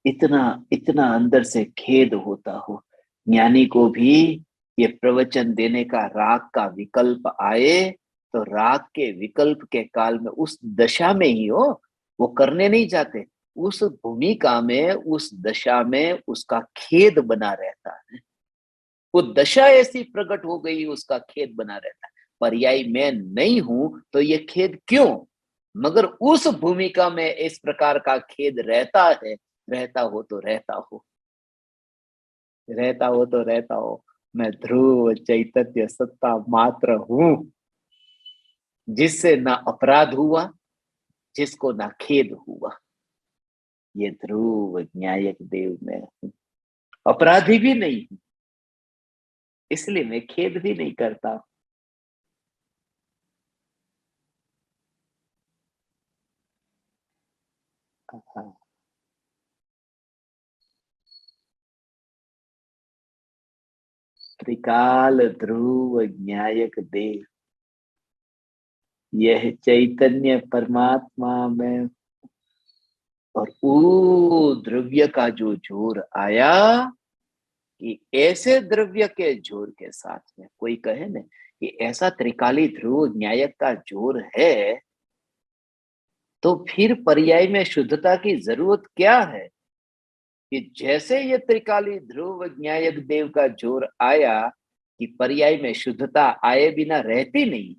इतना इतना अंदर से खेद होता हो। ज्ञानी को भी ये प्रवचन देने का, राग का विकल्प आए, तो राग के विकल्प के काल में उस दशा में ही हो, वो करने नहीं जाते। उस भूमिका में, उस दशा में उसका खेद बना रहता है। वो दशा ऐसी प्रकट हो गई, उसका खेद बना रहता है। पर्याय मैं नहीं हूं तो ये खेद क्यों? मगर उस भूमिका में इस प्रकार का खेद रहता है। रहता हो तो रहता हो, रहता हो तो रहता हो। मैं ध्रुव चैतन्य सत्ता मात्र हूं, जिससे ना अपराध हुआ, जिसको ना खेद हुआ। ये ध्रुव न्यायक देव में हूं। अपराधी भी नहीं हूं, इसलिए मैं खेद भी नहीं करता। हाँ, त्रिकाल ध्रुव न्यायक देव, यह चैतन्य परमात्मा में। और वो द्रव्य का जो जोर आया, कि ऐसे द्रव्य के जोर के साथ में कोई कहे ना कि ऐसा त्रिकाली ध्रुव न्यायक का जोर है, तो फिर पर्याय में शुद्धता की जरूरत क्या है? कि जैसे ये त्रिकाली ध्रुव न्यायक देव का जोर आया कि पर्याय में शुद्धता आए बिना रहती नहीं।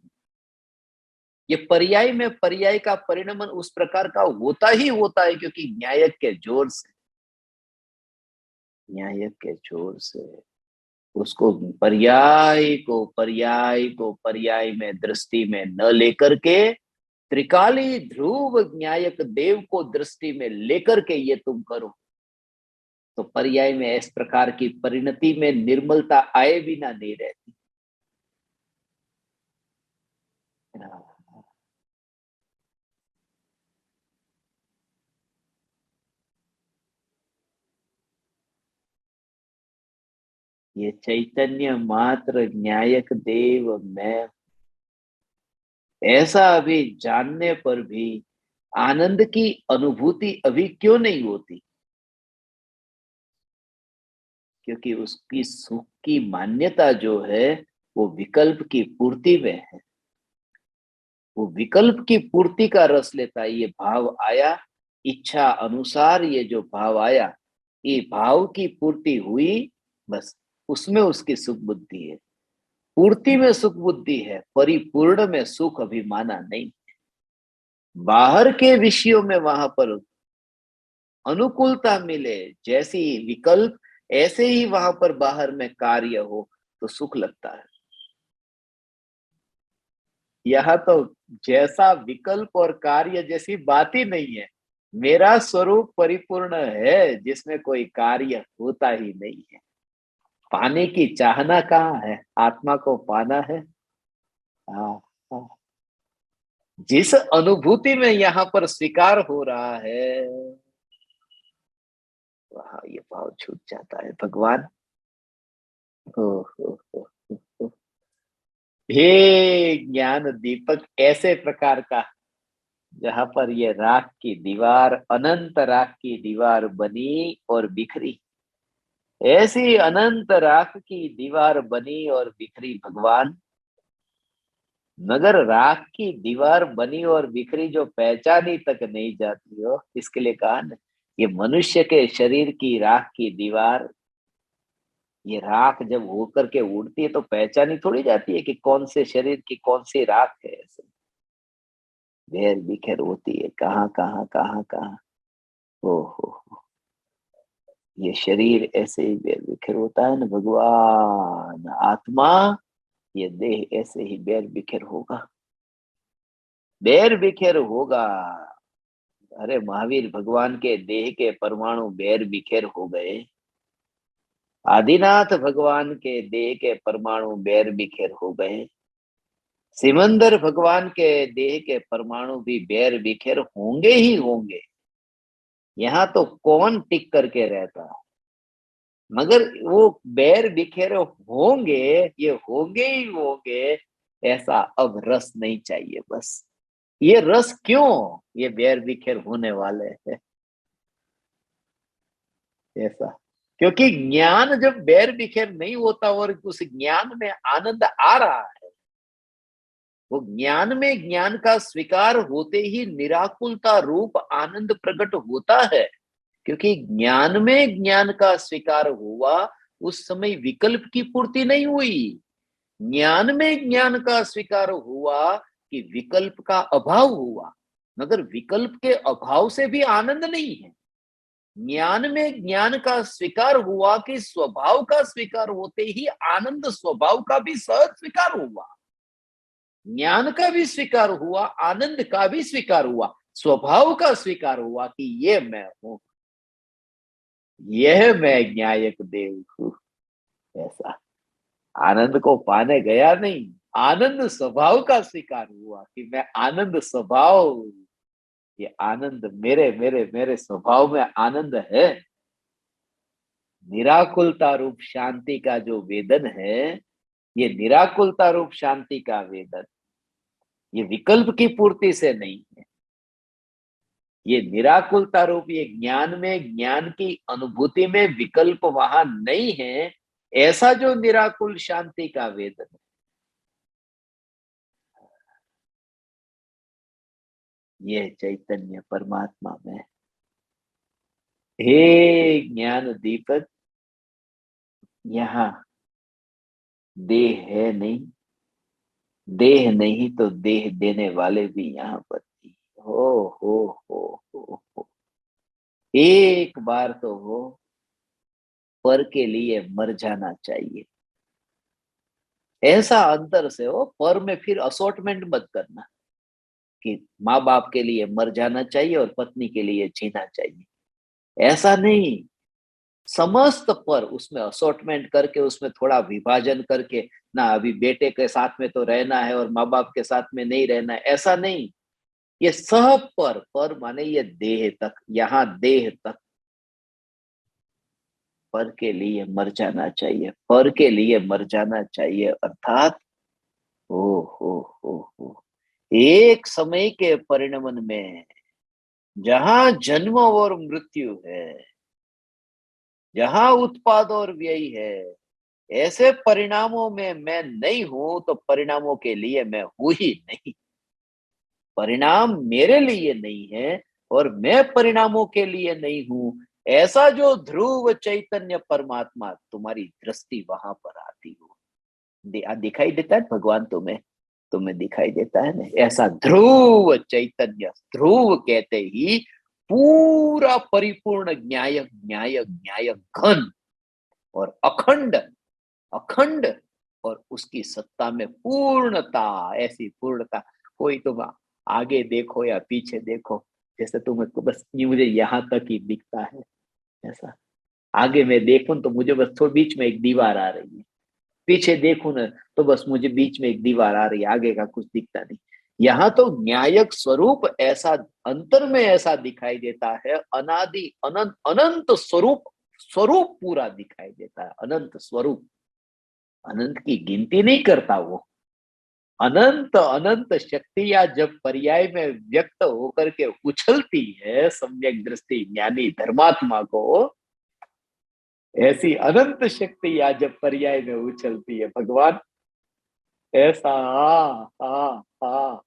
ये पर्याय में पर्याय का परिणमन उस प्रकार का होता ही होता है, क्योंकि न्यायक के जोर से उसको पर्याय में दृष्टि में न लेकर के, त्रिकाली ध्रुव न्यायक देव को दृष्टि में लेकर के ये तुम करो, तो पर्याय में इस प्रकार की परिणति में निर्मलता आए बिना नहीं रहती। ये चैतन्य मात्र न्यायक देव मैं, ऐसा अभी जानने पर भी आनंद की अनुभूति अभी क्यों नहीं होती? क्योंकि उसकी सुख की मान्यता जो है वो विकल्प की पूर्ति में है। वो विकल्प की पूर्ति का रस लेता है। ये भाव आया, इच्छा अनुसार ये जो भाव आया, ये भाव की पूर्ति हुई, बस उसमें उसकी सुख बुद्धि है। पूर्ति में सुख बुद्धि है, परिपूर्ण में सुख अभी माना नहीं। बाहर के विषयों में वहां पर अनुकूलता मिले, जैसी विकल्प ऐसे ही वहां पर बाहर में कार्य हो तो सुख लगता है। यह तो जैसा विकल्प और कार्य जैसी बात ही नहीं है। मेरा स्वरूप परिपूर्ण है जिसमें कोई कार्य होता ही नहीं है। पाने की चाहना कहाँ है? आत्मा को पाना है। हाँ, हाँ। जिस अनुभूति में यहाँ पर स्वीकार हो रहा है, वहां ये भाव छूट जाता है। भगवान, ओ, ओ, ओ, ओ, ओ। हे ज्ञान दीपक ऐसे प्रकार का, जहां पर ये राख की दीवार, अनंत राख की दीवार बनी और बिखरी, ऐसी अनंत राख की दीवार बनी और बिखरी भगवान। मगर राख की दीवार बनी और बिखरी जो पहचानी तक नहीं जाती हो, इसके लिए कहा ना, ये मनुष्य के शरीर की राख की दीवार, ये राख जब होकर के उड़ती है तो पहचानी थोड़ी जाती है कि कौन से शरीर की कौन सी राख है। ऐसे बेर बिखेर होती है, कहाँ कहाँ कहाँ कहाँ। ओ हो, ये शरीर ऐसे ही बेर बिखेर होता है ना भगवान। आत्मा, ये देह ऐसे ही बेर बिखेर होगा, बेर बिखेर होगा। अरे महावीर भगवान के देह के परमाणु बेर बिखेर हो गए। आदिनाथ भगवान के देह के परमाणु बेर बिखेर हो गए। सिमंदर भगवान के देह के परमाणु भी बेर बिखेर होंगे ही होंगे। यहाँ तो कौन टिक करके रहता है? मगर वो बैर बिखेर होंगे, ये होंगे ही होंगे। ऐसा अब रस नहीं चाहिए बस। ये रस क्यों? ये बैर बिखेर होने वाले हैं ऐसा। क्योंकि ज्ञान जब बैर बिखेर नहीं होता और उस ज्ञान में आनंद आ रहा है, वो ज्ञान में ज्ञान का स्वीकार होते ही निराकुलता रूप आनंद प्रकट होता है। क्योंकि ज्ञान में ज्ञान का स्वीकार हुआ, उस समय विकल्प की पूर्ति नहीं हुई। ज्ञान में ज्ञान का स्वीकार हुआ कि विकल्प का अभाव हुआ, मगर विकल्प के अभाव से भी आनंद नहीं है। ज्ञान में ज्ञान का स्वीकार हुआ कि स्वभाव का स्वीकार होते ही आनंद स्वभाव का भी सहज स्वीकार हुआ। ज्ञान का भी स्वीकार हुआ, आनंद का भी स्वीकार हुआ, स्वभाव का स्वीकार हुआ कि ये मैं हूं, यह मैं न्यायक देव हूं। ऐसा आनंद को पाने गया नहीं, आनंद स्वभाव का स्वीकार हुआ कि मैं आनंद स्वभाव। ये आनंद मेरे मेरे मेरे स्वभाव में आनंद है। निराकुलता रूप शांति का जो वेदन है, ये निराकुलता रूप शांति का वेदन, ये विकल्प की पूर्ति से नहीं है। ये निराकुलता रूप, ये ज्ञान में ज्ञान की अनुभूति में विकल्प वहां नहीं है। ऐसा जो निराकुल शांति का वेदन है। ये चैतन्य परमात्मा में। हे ज्ञान दीपक, यहाँ देह है नहीं, देह नहीं तो देह देने वाले भी यहाँ पर थी। हो एक बार तो वो पर के लिए मर जाना चाहिए। ऐसा अंतर से हो, पर में फिर असॉर्टमेंट मत करना कि माँ बाप के लिए मर जाना चाहिए और पत्नी के लिए जीना चाहिए। ऐसा नहीं, समस्त पर उसमें असॉर्टमेंट करके, उसमें थोड़ा विभाजन करके, ना अभी बेटे के साथ में तो रहना है और माँ बाप के साथ में नहीं रहना है, ऐसा नहीं। ये सब पर माने ये देह तक, यहाँ देह तक पर के लिए मर जाना चाहिए, पर के लिए मर जाना चाहिए। अर्थात ओ हो एक समय के परिणमन में जहां जन्म और मृत्यु है, जहां उत्पाद और व्यय है, ऐसे परिणामों में मैं नहीं हूं तो परिणामों के लिए मैं हूं ही नहीं। परिणाम मेरे लिए नहीं है और मैं परिणामों के लिए नहीं हूं। ऐसा जो ध्रुव चैतन्य परमात्मा, तुम्हारी दृष्टि वहां पर आती हो, दिखाई देता है भगवान तुम्हें, तुम्हें दिखाई देता है ना, ऐसा ध्रुव चैतन्य। ध्रुव कहते ही पूरा परिपूर्ण न्याय न्याय न्याय घन और अखंड, अखंड, और उसकी सत्ता में पूर्णता, ऐसी पूर्णता। कोई तुम आगे देखो या पीछे देखो, जैसे तुम्हें तो बस ये मुझे यहाँ तक ही दिखता है, ऐसा। आगे मैं देखूं तो मुझे बस थोड़ी बीच में एक दीवार आ रही है, पीछे देखूं ना तो बस मुझे बीच में एक दीवार आ रही है, आगे का कुछ दिखता नहीं। यहाँ तो न्यायक स्वरूप ऐसा अंतर में ऐसा दिखाई देता है, अनादि अनंत अनंत स्वरूप, स्वरूप पूरा दिखाई देता है, अनंत स्वरूप। अनंत की गिनती नहीं करता वो। अनंत अनंत शक्तियां जब पर्याय में व्यक्त होकर के उछलती है सम्यक दृष्टि ज्ञानी धर्मात्मा को, ऐसी अनंत शक्तियां जब पर्याय में उछलती है भगवान, ऐसा आ,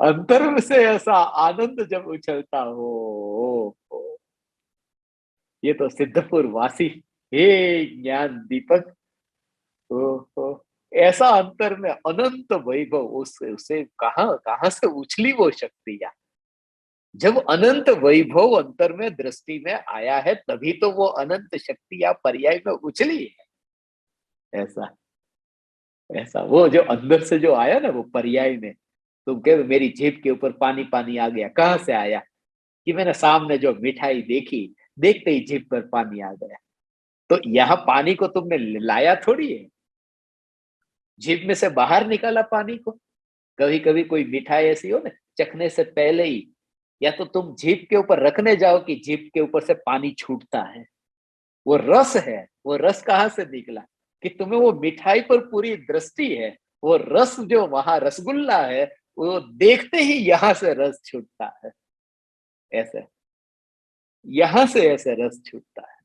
अंतर से ऐसा आनंद जब उछलता हो, ये तो सिद्धपुर वासी, हे ज्ञान दीपक, ओ ऐसा अंतर में अनंत वैभव, उससे उसे कहां कहां से उछली वो शक्तियां। जब अनंत वैभव अंतर में दृष्टि में आया है तभी तो वो अनंत शक्तियां पर्याय में उछली है। ऐसा, ऐसा वो जो अंदर से जो आया ना वो पर्याय में, तुम कह मेरी जीभ के ऊपर पानी पानी आ गया, कहां से आया? कि मैंने सामने जो मिठाई देखी, देखते ही जीभ पर पानी आ गया। तो यहाँ पानी को तुमने लाया थोड़ी है, जीभ में से बाहर निकाला पानी को। कभी कभी कोई मिठाई ऐसी हो ना, चखने से पहले ही या तो तुम जीभ के ऊपर रखने जाओ कि जीभ के ऊपर से पानी छूटता है, वो रस है। वो रस कहाँ से निकला? कि तुम्हें वो मिठाई पर पूरी दृष्टि है, वो रस जो वहां रसगुल्ला है, वो देखते ही यहां से रस छूटता है, ऐसे यहां से ऐसे रस छूटता है।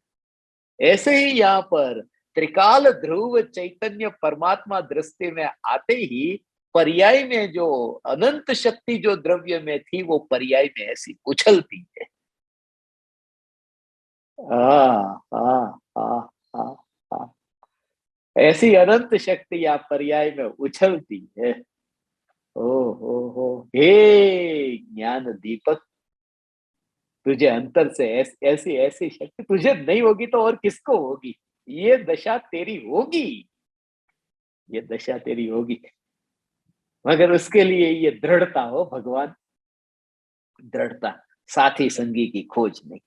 ऐसे ही यहाँ पर त्रिकाल ध्रुव चैतन्य परमात्मा दृष्टि में आते ही पर्याय में जो अनंत शक्ति जो द्रव्य में थी वो पर्याय में ऐसी उछलती है। आ, आ, आ, आ, आ, ऐसी अनंत शक्ति या पर्याय में उछलती है। हो हे ज्ञान दीपक, तुझे अंतर से ऐसी ऐसी शक्ति तुझे नहीं होगी तो और किसको होगी? ये दशा तेरी होगी, ये दशा तेरी होगी, मगर उसके लिए ये दृढ़ता हो भगवान, दृढ़ता। साथी संगी की खोज नहीं,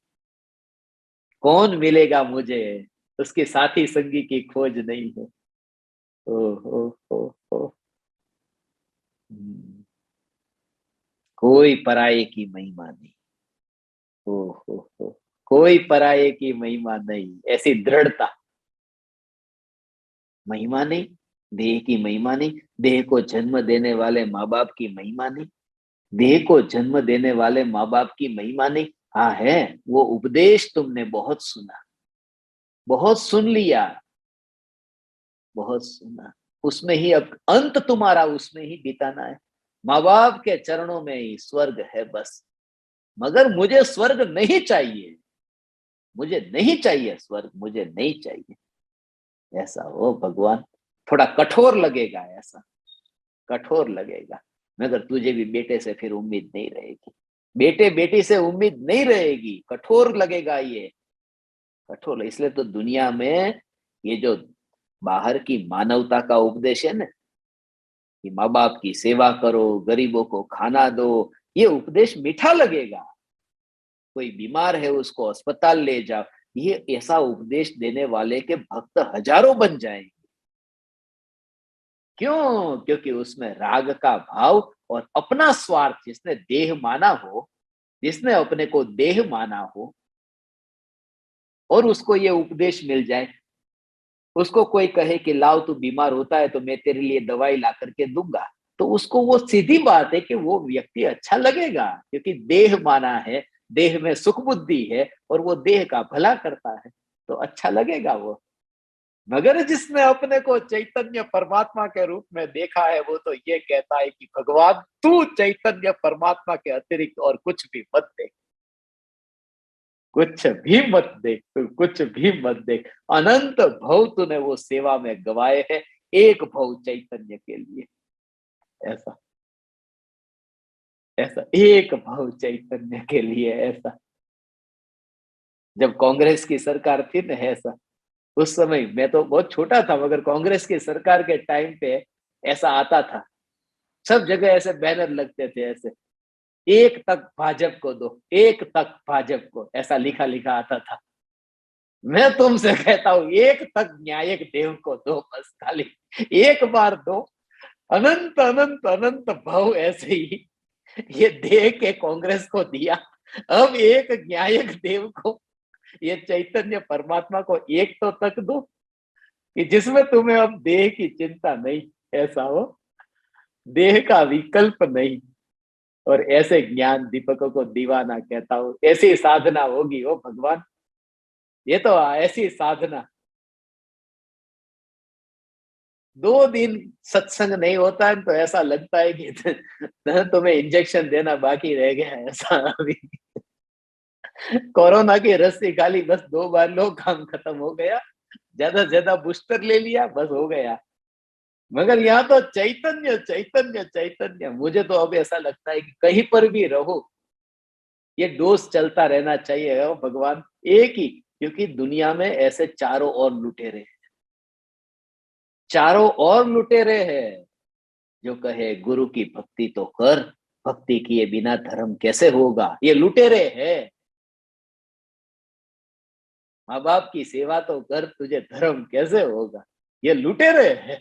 कौन मिलेगा मुझे, उसके साथी संगी की खोज नहीं है। ओ हो हो हो हम्म, कोई पराये की महिमा नहीं। ओ हो कोई पराये की महिमा नहीं, ऐसी दृढ़ता। महिमा नहीं, देह की महिमा नहीं, देह को जन्म देने वाले माँ बाप की महिमा नहीं, देह को जन्म देने वाले माँ बाप की महिमा नहीं। हाँ है, वो उपदेश तुमने बहुत सुना, बहुत सुन लिया, बहुत सुना, उसमें ही अब अंत तुम्हारा उसमें ही बिताना है। माँ बाप के चरणों में ही स्वर्ग है बस, मगर मुझे स्वर्ग नहीं चाहिए, मुझे नहीं चाहिए स्वर्ग, मुझे नहीं चाहिए। ऐसा हो भगवान, थोड़ा कठोर लगेगा, ऐसा कठोर लगेगा, मगर तुझे भी बेटे से फिर उम्मीद नहीं रहेगी, बेटे बेटी से उम्मीद नहीं रहेगी, कठोर लगेगा ये, कठोर। इसलिए तो दुनिया में ये जो बाहर की मानवता का उपदेश है ना, कि माँ बाप की सेवा करो, गरीबों को खाना दो, ये उपदेश मीठा लगेगा। कोई बीमार है उसको अस्पताल ले जाओ, ये ऐसा उपदेश देने वाले के भक्त हजारों बन जाएंगे। क्यों? क्योंकि उसमें राग का भाव और अपना स्वार्थ, जिसने देह माना हो, जिसने अपने को देह माना हो, और उसको ये उपदेश मिल जाए, उसको कोई कहे कि लाओ तू बीमार होता है तो मैं तेरे लिए दवाई ला करके दूंगा, तो उसको वो सीधी बात है कि वो व्यक्ति अच्छा लगेगा, क्योंकि देह माना है, देह में सुख बुद्धि है और वो देह का भला करता है, तो अच्छा लगेगा वो। मगर जिसने अपने को चैतन्य परमात्मा के रूप में देखा है, वो तो ये कहता है कि भगवान तू चैतन्य परमात्मा के अतिरिक्त और कुछ भी मत दे, कुछ भी मत देख, तू कुछ भी मत देख। अनंत भव तूने वो सेवा में गवाए हैं, एक भव चैतन्य के लिए। ऐसा, ऐसा एक भव चैतन्य के लिए। ऐसा जब कांग्रेस की सरकार थी ना, ऐसा उस समय मैं तो बहुत छोटा था, मगर कांग्रेस की सरकार के टाइम पे ऐसा आता था, सब जगह ऐसे बैनर लगते थे, ऐसे एक तक भाजपा को दो, एक तक भाजपा को, ऐसा लिखा लिखा आता था। मैं तुमसे कहता हूं, एक तक न्यायिक देव को दो, बस खाली एक बार दो। अनंत अनंत अनंत भाव ऐसे ही ये दे के कांग्रेस को दिया। अब एक न्यायिक देव को, ये चैतन्य परमात्मा को एक तो तक दो कि जिसमें तुम्हें अब देह की चिंता नहीं, ऐसा हो, देह का विकल्प नहीं। और ऐसे ज्ञान दीपकों को दीवाना कहता हूं, ऐसी साधना होगी वो भगवान, ये तो ऐसी साधना। 2 दिन सत्संग नहीं होता है तो ऐसा लगता है कि तुम्हें इंजेक्शन देना बाकी रह गया है, ऐसा अभी। कोरोना की रस्सी खाली बस 2 बार लो, काम खत्म हो गया, ज्यादा से ज्यादा बूस्टर ले लिया, बस हो गया। मगर यहाँ तो चैतन्य चैतन्य चैतन्य, मुझे तो अब ऐसा लगता है कि कहीं पर भी रहो, ये डोज चलता रहना चाहिए। ओ भगवान, एक ही, क्योंकि दुनिया में ऐसे चारों ओर लुटेरे हैं, चारों ओर लुटेरे हैं। जो कहे गुरु की भक्ति तो कर, भक्ति किए बिना धर्म कैसे होगा, ये लुटेरे हैं। माँ बाप की सेवा तो कर, तुझे धर्म कैसे होगा, ये लुटेरे हैं।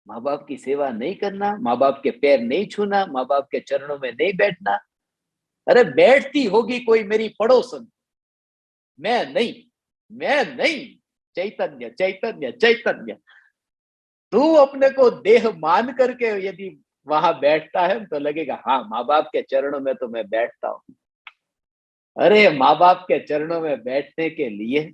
माँ बाप की सेवा नहीं करना, माँ बाप के पैर नहीं छूना, माँ बाप के चरणों में नहीं बैठना। अरे बैठती होगी कोई मेरी पड़ोसन, मैं नहीं, मैं नहीं। चैतन्य चैतन्य चैतन्य, तू अपने को देह मान करके यदि वहां बैठता है तो लगेगा हाँ, माँ बाप के चरणों में तो मैं बैठता हूँ। अरे माँ बाप के चरणों में बैठने के लिए,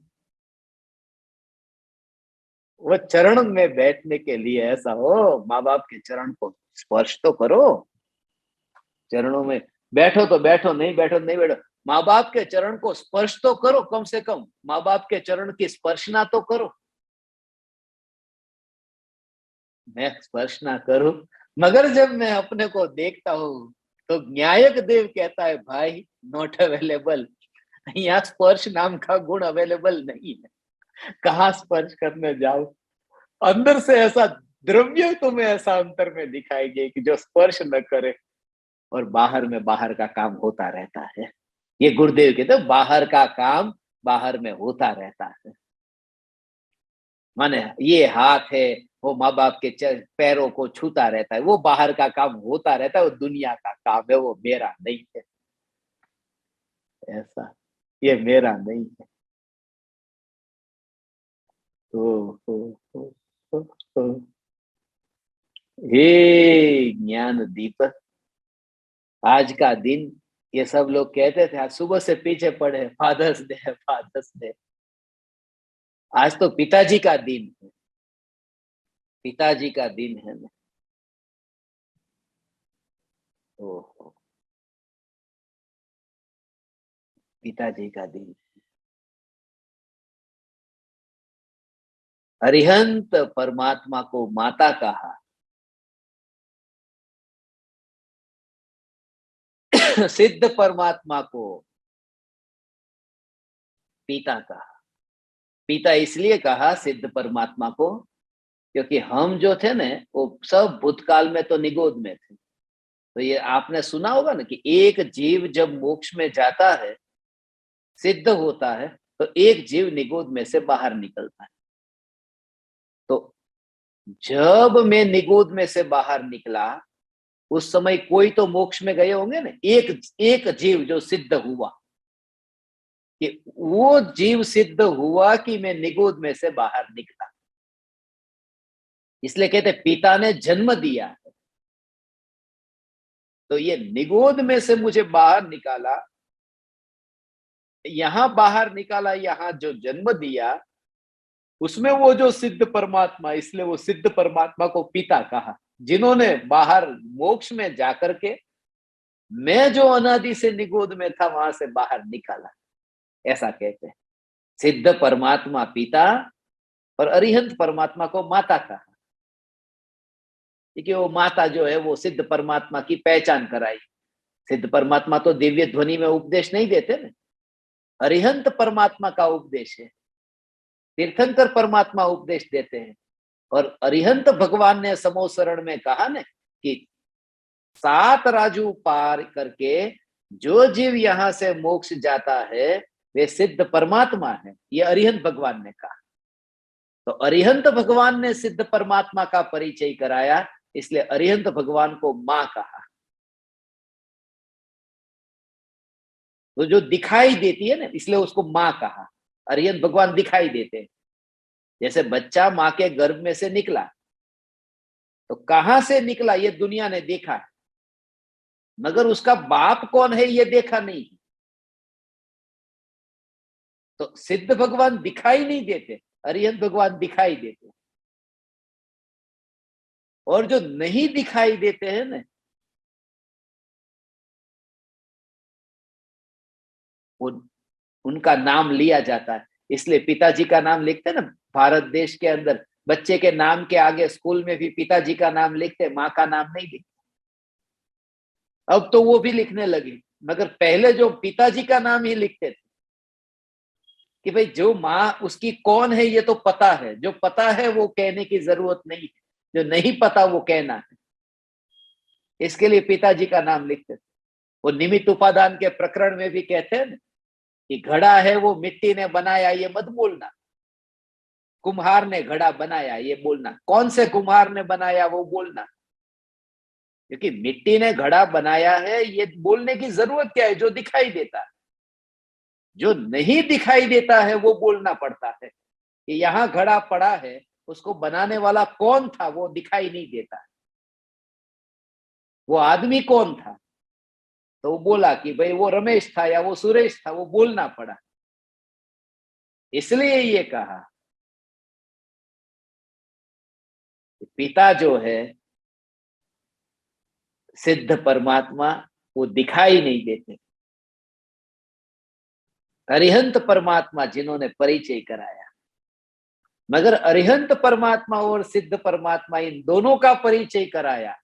वो चरण में बैठने के लिए, ऐसा हो माँ बाप के चरण को स्पर्श तो करो, चरणों में बैठो तो बैठो, नहीं बैठो तो नहीं बैठो, माँ बाप के चरण को स्पर्श तो करो, कम से कम माँ बाप के चरण की स्पर्शना तो करो। मैं स्पर्श ना करूं, मगर जब मैं अपने को देखता हूं तो न्यायक देव कहता है भाई नॉट अवेलेबल, यहाँ स्पर्श नाम का गुण अवेलेबल नहीं है, कहाँ स्पर्श करने जाओ। अंदर से ऐसा द्रव्य तुम्हें ऐसा अंतर में दिखाई दे कि जो स्पर्श न करे, और बाहर में बाहर का काम होता रहता है। ये गुरुदेव कहते हैं बाहर का काम बाहर में होता रहता है। माने ये हाथ है, वो माँ बाप के पैरों को छूता रहता है, वो बाहर का काम होता रहता है, वो दुनिया का काम है, वो मेरा नहीं है। ऐसा, ये मेरा नहीं है। ओ, ओ, ओ, ओ, ओ, हे ज्ञान दीपक, आज का दिन, ये सब लोग कहते थे आज सुबह से पीछे पड़े, फादर्स डे है, फादर्स डे। आज तो पिताजी का दिन है, पिताजी का दिन है ना। ओहो, पिताजी का दिन। अरिहंत परमात्मा को माता कहा, सिद्ध परमात्मा को पिता कहा। पिता इसलिए कहा सिद्ध परमात्मा को, क्योंकि हम जो थे ना, वो सब भूतकाल में तो निगोद में थे। तो ये आपने सुना होगा ना कि एक जीव जब मोक्ष में जाता है, सिद्ध होता है, तो एक जीव निगोद में से बाहर निकलता है। तो जब मैं निगोद में से बाहर निकला, उस समय कोई तो मोक्ष में गए होंगे ना, एक एक जीव जो सिद्ध हुआ, कि वो जीव सिद्ध हुआ कि मैं निगोद में से बाहर निकला। इसलिए कहते पिता ने जन्म दिया। तो ये निगोद में से मुझे बाहर निकाला, यहां बाहर निकाला, यहां जो जन्म दिया, उसमें वो जो सिद्ध परमात्मा, इसलिए वो सिद्ध परमात्मा को पिता कहा, जिन्होंने बाहर मोक्ष में जाकर के मैं जो अनादि से निगोद में था वहां से बाहर निकाला, ऐसा कहते हैं। सिद्ध परमात्मा पिता और अरिहंत परमात्मा को माता कहा, क्योंकि वो माता जो है वो सिद्ध परमात्मा की पहचान कराई। सिद्ध परमात्मा तो दिव्य ध्वनि में उपदेश नहीं देते ना, अरिहंत परमात्मा का उपदेश है। तीर्थंकर परमात्मा उपदेश देते हैं। और अरिहंत भगवान ने समोसरण में कहा ना कि 7 राजू पार करके जो जीव यहां से मोक्ष जाता है वे सिद्ध परमात्मा है, ये अरिहंत भगवान ने कहा। तो अरिहंत भगवान ने सिद्ध परमात्मा का परिचय कराया, इसलिए अरिहंत भगवान को मां कहा। तो जो दिखाई देती है ना, इसलिए उसको मां कहा। अरिहंत भगवान दिखाई देते हैं। जैसे बच्चा मां के गर्भ में से निकला, तो कहां से निकला ये दुनिया ने देखा, मगर उसका बाप कौन है ये देखा नहीं। तो सिद्ध भगवान दिखाई नहीं देते, अरिहंत भगवान दिखाई देते। और जो नहीं दिखाई देते हैं ना, उनका नाम लिया जाता है। इसलिए पिताजी का नाम लिखते हैं ना, भारत देश के अंदर बच्चे के नाम के आगे स्कूल में भी पिताजी का नाम लिखते, माँ का नाम नहीं लिखते। अब तो वो भी लिखने लगे, मगर पहले जो पिताजी का नाम ही लिखते थे, कि भाई जो माँ उसकी कौन है ये तो पता है, जो पता है वो कहने की जरूरत नहीं है, जो नहीं पता वो कहना है। इसके लिए पिताजी का नाम लिखते थे। वो निमित्त उपादान के प्रकरण में भी कहते हैं ना कि घड़ा है वो मिट्टी ने बनाया, ये मत बोलना। कुम्हार ने घड़ा बनाया ये बोलना, कौन से कुम्हार ने बनाया वो बोलना। क्योंकि मिट्टी ने घड़ा बनाया है ये बोलने की जरूरत क्या है, जो दिखाई देता है। जो नहीं दिखाई देता है वो बोलना पड़ता है कि यहाँ घड़ा पड़ा है, उसको बनाने वाला कौन था वो दिखाई नहीं देता। वो आदमी कौन था, तो वो बोला कि भाई वो रमेश था या वो सुरेश था, वो बोलना पड़ा। इसलिए ये कहा पिता जो है सिद्ध परमात्मा, वो दिखाई नहीं देते। अरिहंत परमात्मा जिन्होंने परिचय कराया, मगर अरिहंत परमात्मा और सिद्ध परमात्मा इन दोनों का परिचय कराया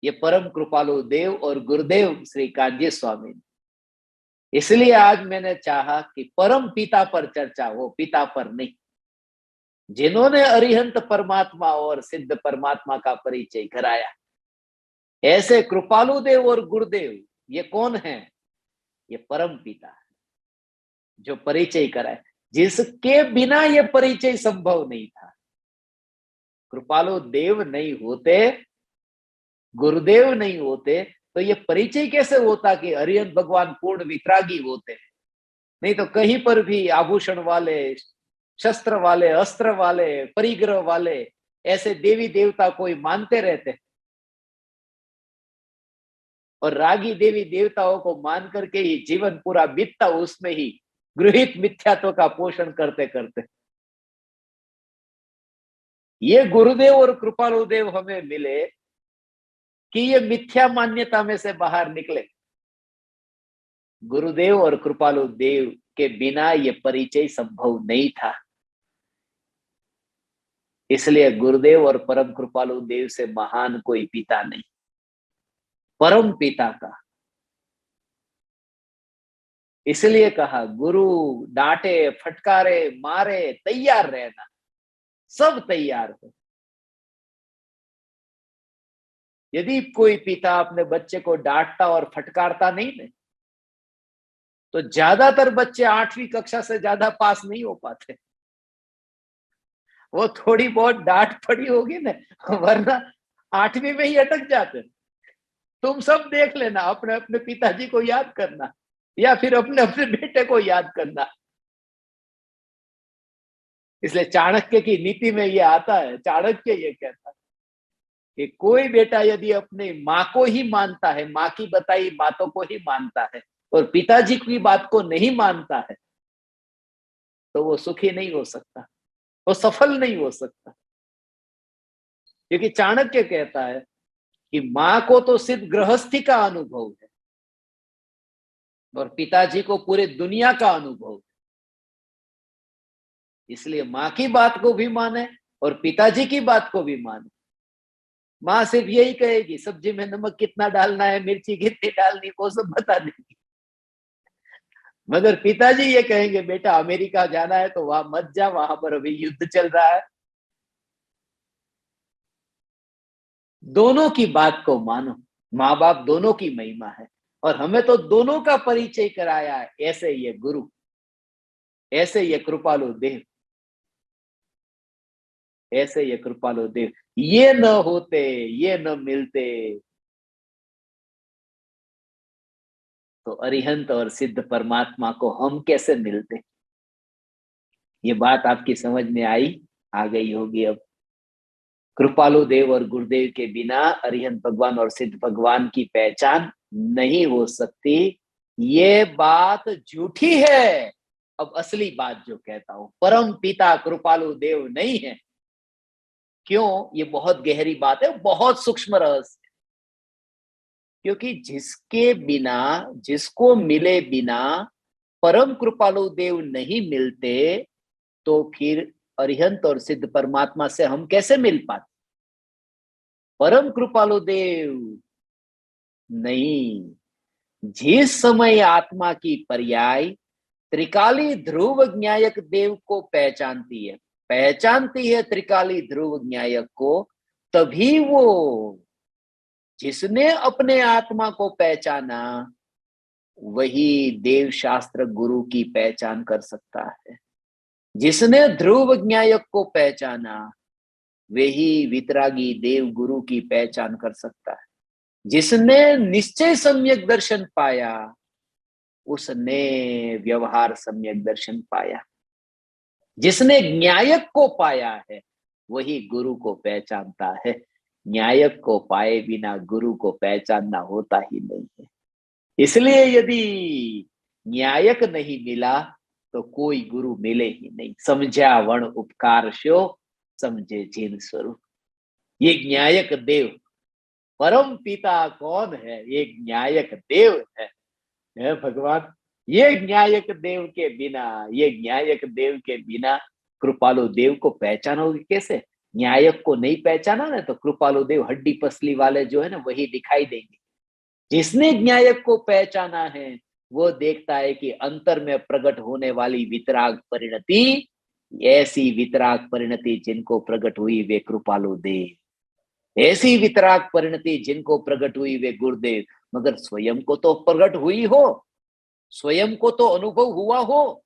ये परम कृपालु देव और गुरुदेव श्री कान्जी स्वामी। इसलिए आज मैंने चाहा कि परम पिता पर चर्चा हो, पिता पर नहीं। जिन्होंने अरिहंत परमात्मा और सिद्ध परमात्मा का परिचय कराया, ऐसे कृपालु देव और गुरुदेव ये कौन है? ये परम पिता जो परिचय कराए, जिसके बिना ये परिचय संभव नहीं था। कृपालु देव नहीं होते, गुरुदेव नहीं होते, तो ये परिचय कैसे होता कि अरिहंत भगवान पूर्ण वितरागी होते? नहीं तो कहीं पर भी आभूषण वाले, शस्त्र वाले, अस्त्र वाले, परिग्रह वाले ऐसे देवी देवता कोई मानते रहते, और रागी देवी देवताओं को मान करके ही जीवन पूरा बीतता, उसमें ही गृहित मिथ्यात्व का पोषण करते करते। ये गुरुदेव और कृपालुदेव हमें मिले कि ये मिथ्या मान्यता में से बाहर निकले। गुरुदेव और कृपालुदेव के बिना ये परिचय संभव नहीं था। इसलिए गुरुदेव और परम कृपालुदेव से महान कोई पिता नहीं, परम पिता का। इसलिए कहा गुरु डांटे, फटकारे, मारे, तैयार रहना, सब तैयार हो। यदि कोई पिता अपने बच्चे को डांटता और फटकारता नहीं ना, तो ज्यादातर बच्चे 8वीं कक्षा से ज्यादा पास नहीं हो पाते। वो थोड़ी बहुत डांट पड़ी होगी ना, वरना 8वीं में ही अटक जाते। तुम सब देख लेना, अपने अपने पिताजी को याद करना या फिर अपने अपने बेटे को याद करना। इसलिए चाणक्य की नीति में ये आता है, चाणक्य ये कहता है कि कोई बेटा यदि अपनी माँ को ही मानता है, माँ की बताई बातों को ही मानता है और पिताजी की बात को नहीं मानता है, तो वो सुखी नहीं हो सकता, वो सफल नहीं हो सकता। क्योंकि चाणक्य कहता है कि माँ को तो सिर्फ गृहस्थी का अनुभव है और पिताजी को पूरे दुनिया का अनुभव है। इसलिए माँ की बात को भी माने और पिताजी की बात को भी माने। माँ सिर्फ यही कहेगी सब्जी में नमक कितना डालना है, मिर्ची कितनी डालनी, वो सब बता देगी। मगर पिताजी ये कहेंगे बेटा अमेरिका जाना है तो वहां मत जा, वहां पर अभी युद्ध चल रहा है। दोनों की बात को मानो, माँ बाप दोनों की महिमा है और हमें तो दोनों का परिचय कराया है। ऐसे ये गुरु, ऐसे ये कृपालु देव, ऐसे ये कृपालु देव। ये न होते, ये न मिलते तो अरिहंत और सिद्ध परमात्मा को हम कैसे मिलते। ये बात आपकी समझ में आई, आ गई होगी अब। कृपालु देव और गुरुदेव के बिना अरिहंत भगवान और सिद्ध भगवान की पहचान नहीं हो सकती। ये बात झूठी है। अब असली बात जो कहता हूं, परम पिता कृपालु देव नहीं है। क्यों? ये बहुत गहरी बात है, बहुत सूक्ष्म रहस्य। क्योंकि जिसके बिना, जिसको मिले बिना परम कृपालु देव नहीं मिलते, तो फिर अरिहंत और सिद्ध परमात्मा से हम कैसे मिल पाते? परम कृपालु देव नहीं। जिस समय आत्मा की पर्याय त्रिकाली ध्रुव न्यायक देव को पहचानती है, पहचानती है त्रिकाली ध्रुव न्यायक को, तभी वो, जिसने अपने आत्मा को पहचाना, वही देव शास्त्र गुरु की पहचान कर सकता है। जिसने ध्रुव न्यायक को पहचाना, वही वितरागी देव गुरु की पहचान कर सकता है। जिसने निश्चय सम्यक दर्शन पाया, उसने व्यवहार सम्यक दर्शन पाया। जिसने न्यायक को पाया है, वही गुरु को पहचानता है। न्यायक को पाए बिना गुरु को पहचानना होता ही नहीं है। इसलिए यदि न्यायक नहीं मिला तो कोई गुरु मिले ही नहीं। समझा वण उपकार शो, समझे जिन स्वरूप। ये न्यायक देव, परम पिता कौन है? ये न्यायक देव है भगवान। ये न्यायक देव के बिना, ये न्यायक देव के बिना कृपालु देव को पहचानोगे कैसे? न्यायक को नहीं पहचाना ना, तो कृपालु देव हड्डी पसली वाले जो है ना, वही दिखाई देंगे। जिसने न्यायक को पहचाना है, वो देखता है कि अंतर में प्रकट होने वाली वितराग परिणति, ऐसी वितराग परिणति जिनको प्रकट हुई वे कृपालु देव, ऐसी वितराग परिणति जिनको प्रकट हुई वे गुरुदेव। मगर स्वयं को तो प्रकट हुई हो, स्वयं को तो अनुभव हुआ हो।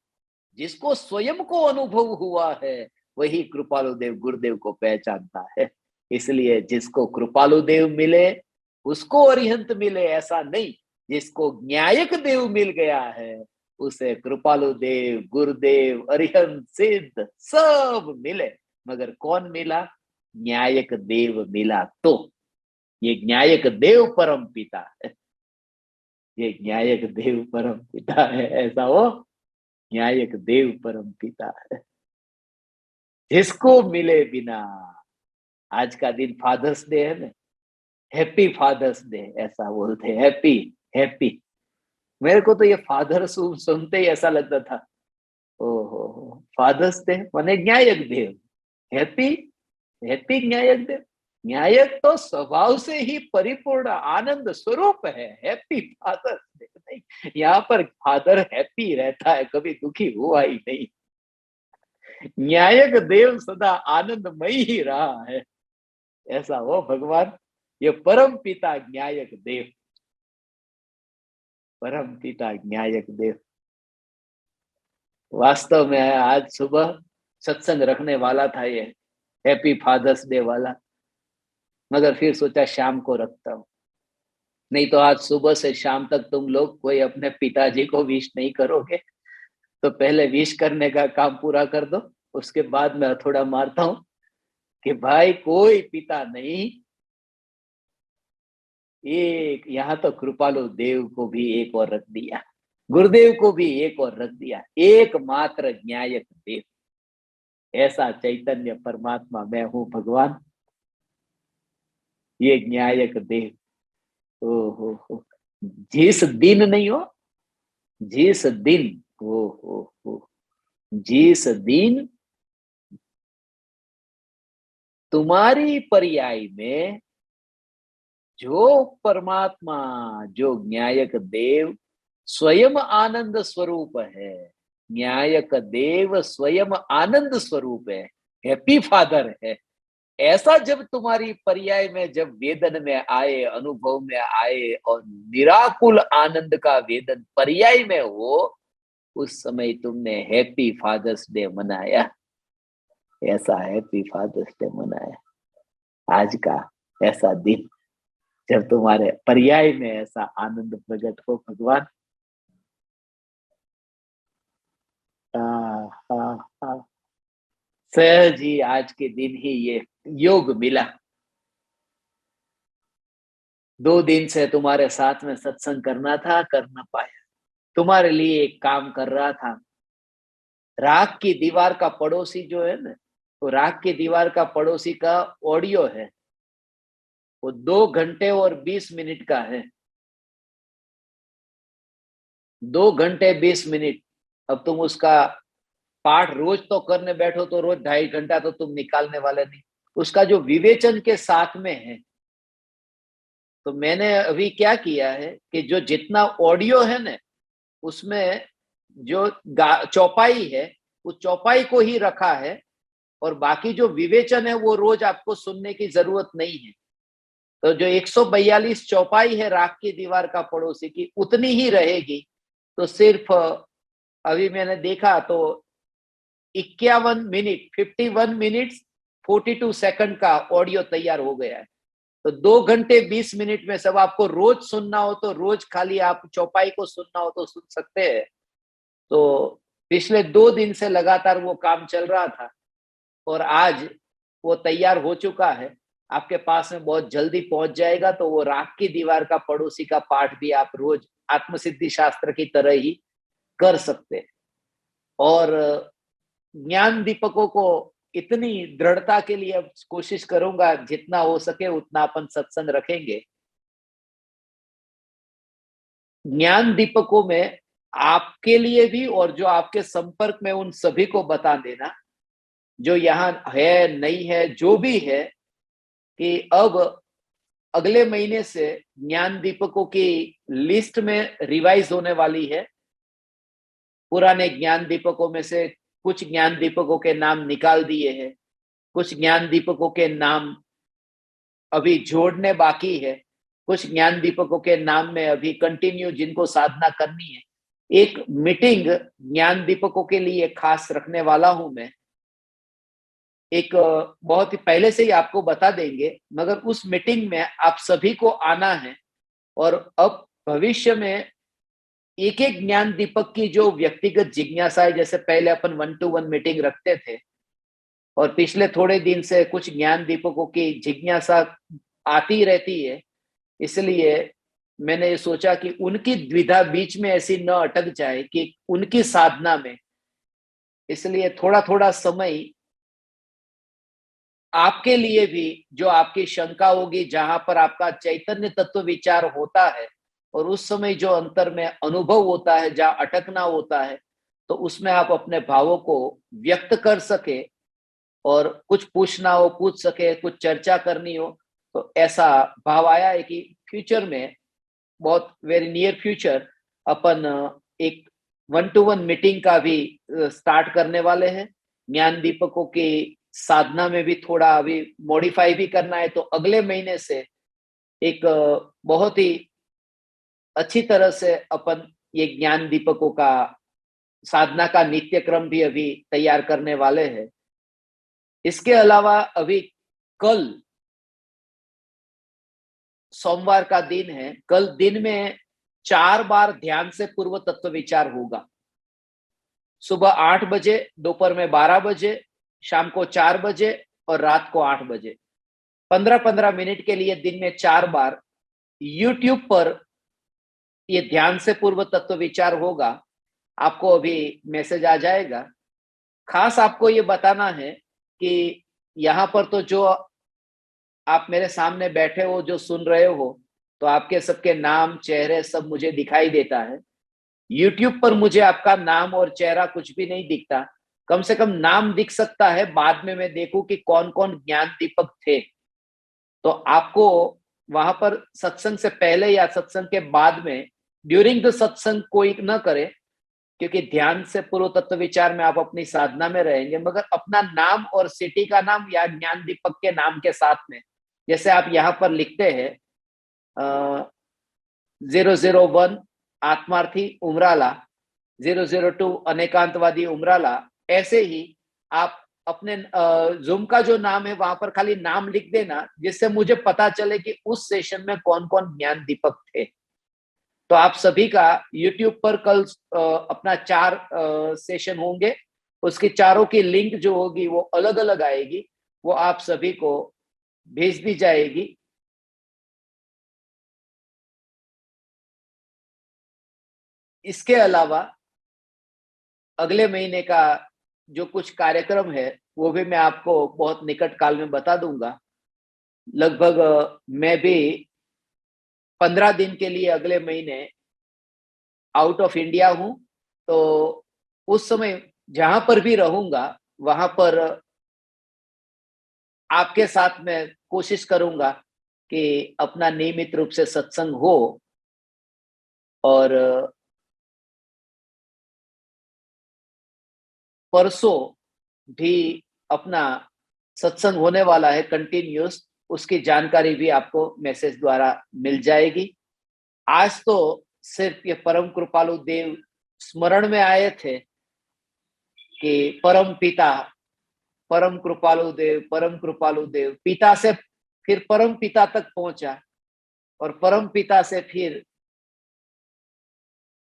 जिसको स्वयं को अनुभव हुआ है, वही कृपालु देव गुरुदेव को पहचानता है। इसलिए जिसको कृपालु देव मिले उसको अरिहंत मिले, ऐसा नहीं। जिसको न्यायक देव मिल गया है, उसे कृपालु देव, गुरुदेव, अरिहंत, सिद्ध सब मिले। मगर कौन मिला? न्यायक देव मिला। तो ये न्यायक देव परम पिता है, ये न्यायक देव परम पिता है। ऐसा वो न्यायक देव परम पिता है। जिसको मिले बिना आज का दिन फादर्स डे है ना, हैप्पी फादर्स डे ऐसा बोलते हैं, हैप्पी हैप्पी। मेरे को तो ये फादर सुनते ही ऐसा लगता था, ओहो फादर्स डे माने न्यायक देव, हैप्पी हैप्पी न्यायक देव। न्यायक तो स्वभाव से ही परिपूर्ण आनंद स्वरूप है, हैप्पी फादर्स डे नहीं, यहाँ पर फादर हैप्पी रहता है, कभी दुखी हुआ ही नहीं। न्यायक देव सदा आनंदमय ही रहा है, ऐसा हो भगवान, ये परम पिता न्यायक देव, परम पिता न्यायक देव। वास्तव में आज सुबह सत्संग रखने वाला था ये हैप्पी फादर्स डे वाला, मगर फिर सोचा शाम को रखता हूँ। नहीं तो आज सुबह से शाम तक तुम लोग कोई अपने पिताजी को विश नहीं करोगे, तो पहले विश करने का काम पूरा कर दो, उसके बाद मैं थोड़ा मारता हूँ कि भाई कोई पिता नहीं। एक यहाँ तो कृपालु देव को भी एक और रख दिया, गुरुदेव को भी एक और रख दिया, एकमात्र न्यायक देव, ऐसा चैतन्य परमात्मा मैं हूँ भगवान, ये न्यायक देव। हो जिस दिन नहीं हो, जिस दिन हो जिस दिन तुम्हारी पर्याय में जो परमात्मा, जो न्यायक देव स्वयं आनंद स्वरूप है, न्यायक देव स्वयं आनंद स्वरूप है, हैप्पी फादर है, ऐसा जब तुम्हारी पर्याय में जब वेदन में आए, अनुभव में आए और निराकुल आनंद का वेदन पर्याय में हो, उस समय तुमने हैप्पी फादर्स डे मनाया, ऐसा हैप्पी फादर्स डे मनाया आज का ऐसा दिन, जब तुम्हारे पर्याय में ऐसा आनंद प्रकट हो भगवान। सहज ही आज के दिन ही ये योग मिला, 2 दिन से तुम्हारे साथ में सत्संग करना था, कर ना पाया, तुम्हारे लिए एक काम कर रहा था। राख की दीवार का पड़ोसी जो है ना, तो राख की दीवार का पड़ोसी का ऑडियो है, वो 2 घंटे और 20 मिनट का है, 2 घंटे 20 मिनट। अब तुम उसका पाठ रोज तो करने बैठो तो रोज 2.5 घंटा तो तुम निकालने वाले नहीं, उसका जो विवेचन के साथ में है। तो मैंने अभी क्या किया है कि जो जितना ऑडियो है ना, उसमें जो चौपाई है, उस चौपाई को ही रखा है, और बाकी जो विवेचन है वो रोज आपको सुनने की जरूरत नहीं है। तो जो 142 चौपाई है राख की दीवार का पड़ोसी की, उतनी ही रहेगी। तो सिर्फ अभी मैंने देखा तो 51 मिनट 51 मिनट्स 42 सेकंड का ऑडियो तैयार हो गया है। तो 2 घंटे 20 मिनट में सब आपको रोज सुनना हो तो रोज खाली आप चौपाई को सुनना हो तो सुन सकते हैं। तो पिछले 2 दिन से लगातार वो काम चल रहा था और आज वो तैयार हो चुका है, आपके पास में बहुत जल्दी पहुंच जाएगा। तो वो राख की दीवार का पड़ोसी का पाठ भी आप रोज आत्मसिद्धि शास्त्र की तरह ही कर सकते हैं। और ज्ञान दीपकों को इतनी दृढ़ता के लिए अब कोशिश करूंगा, जितना हो सके उतना अपन सत्संग रखेंगे। ज्ञान दीपकों में आपके लिए भी और जो आपके संपर्क में उन सभी को बता देना, जो यहाँ है नहीं है जो भी है, कि अब अगले महीने से ज्ञान दीपकों की लिस्ट में रिवाइज होने वाली है। पुराने ज्ञान दीपकों में से कुछ ज्ञान दीपकों के नाम निकाल दिए हैं, कुछ ज्ञान दीपकों के नाम अभी जोड़ने बाकी है, कुछ ज्ञान दीपकों के नाम में अभी कंटिन्यू जिनको साधना करनी है। एक मीटिंग ज्ञान दीपकों के लिए खास रखने वाला हूं मैं, एक बहुत ही पहले से ही आपको बता देंगे, मगर उस मीटिंग में आप सभी को आना है। और अब भविष्य में एक एक ज्ञान दीपक की जो व्यक्तिगत जिज्ञासा है, जैसे पहले अपन 1-to-1 मीटिंग रखते थे, और पिछले थोड़े दिन से कुछ ज्ञान दीपकों की जिज्ञासा आती रहती है, इसलिए मैंने ये सोचा कि उनकी द्विधा बीच में ऐसी न अटक जाए कि उनकी साधना में, इसलिए थोड़ा थोड़ा समय आपके लिए भी जो आपकी शंका होगी, जहां पर आपका चैतन्य तत्व विचार होता है और उस समय जो अंतर में अनुभव होता है, जहां अटकना होता है, तो उसमें आप अपने भावों को व्यक्त कर सके और कुछ पूछना हो पूछ सके, कुछ चर्चा करनी हो, तो ऐसा भाव आया है कि फ्यूचर में, बहुत वेरी नियर फ्यूचर, अपन एक वन टू वन मीटिंग का भी स्टार्ट करने वाले हैं। ज्ञान दीपकों की साधना में भी थोड़ा अभी मॉडिफाई भी करना है, तो अगले महीने से एक बहुत ही अच्छी तरह से अपन ये ज्ञान दीपकों का साधना का नित्य क्रम भी अभी तैयार करने वाले हैं। इसके अलावा अभी कल सोमवार का दिन है, कल दिन में 4 बार ध्यान से पूर्व तत्व विचार होगा। सुबह 8 बजे, दोपहर में 12 बजे, शाम को 4 बजे और रात को 8 बजे। 15-15 मिनट के लिए दिन में 4 बार यूट्यूब पर ये ध्यान से पूर्व तत्व विचार होगा। आपको अभी मैसेज आ जाएगा। खास आपको ये बताना है कि यहाँ पर तो जो आप मेरे सामने बैठे हो, जो सुन रहे हो, तो आपके सबके नाम चेहरे सब मुझे दिखाई देता है। यूट्यूब पर मुझे आपका नाम और चेहरा कुछ भी नहीं दिखता। कम से कम नाम दिख सकता है, बाद में मैं देखूं कि कौन कौन ज्ञान दीपक थे। तो आपको वहां पर सत्संग से पहले या सत्संग के बाद में, ड्यूरिंग द सत्संग कोई न करे, क्योंकि ध्यान से पूर्व तत्व विचार में आप अपनी साधना में रहेंगे, मगर अपना नाम और सिटी का नाम या ज्ञान दीपक के नाम के साथ में, जैसे आप यहाँ पर लिखते हैं 001 आत्मार्थी उमराला, 002 अनेकांतवादी उमराला, ऐसे ही आप अपने जूम का जो नाम है वहां पर खाली नाम लिख देना, जिससे मुझे पता चले कि उस सेशन में कौन कौन ज्ञान दीपक थे। तो आप सभी का यूट्यूब पर कल अपना 4 सेशन होंगे, उसकी चारों की लिंक जो होगी वो अलग अलग आएगी, वो आप सभी को भेज दी जाएगी। इसके अलावा अगले महीने का जो कुछ कार्यक्रम है वो भी मैं आपको बहुत निकट काल में बता दूंगा। लगभग मैं भी 15 दिन के लिए अगले महीने आउट ऑफ इंडिया हूँ। तो उस समय जहां पर भी रहूंगा, वहां पर आपके साथ में कोशिश करूंगा कि अपना नियमित रूप से सत्संग हो। और परसों भी अपना सत्संग होने वाला है कंटिन्यूस, उसकी जानकारी भी आपको मैसेज द्वारा मिल जाएगी। आज तो सिर्फ ये परम कृपालु देव स्मरण में आए थे कि परम पिता, परम कृपालु देव, परम कृपालु देव, पिता से फिर परम पिता तक पहुंचा और परम पिता से फिर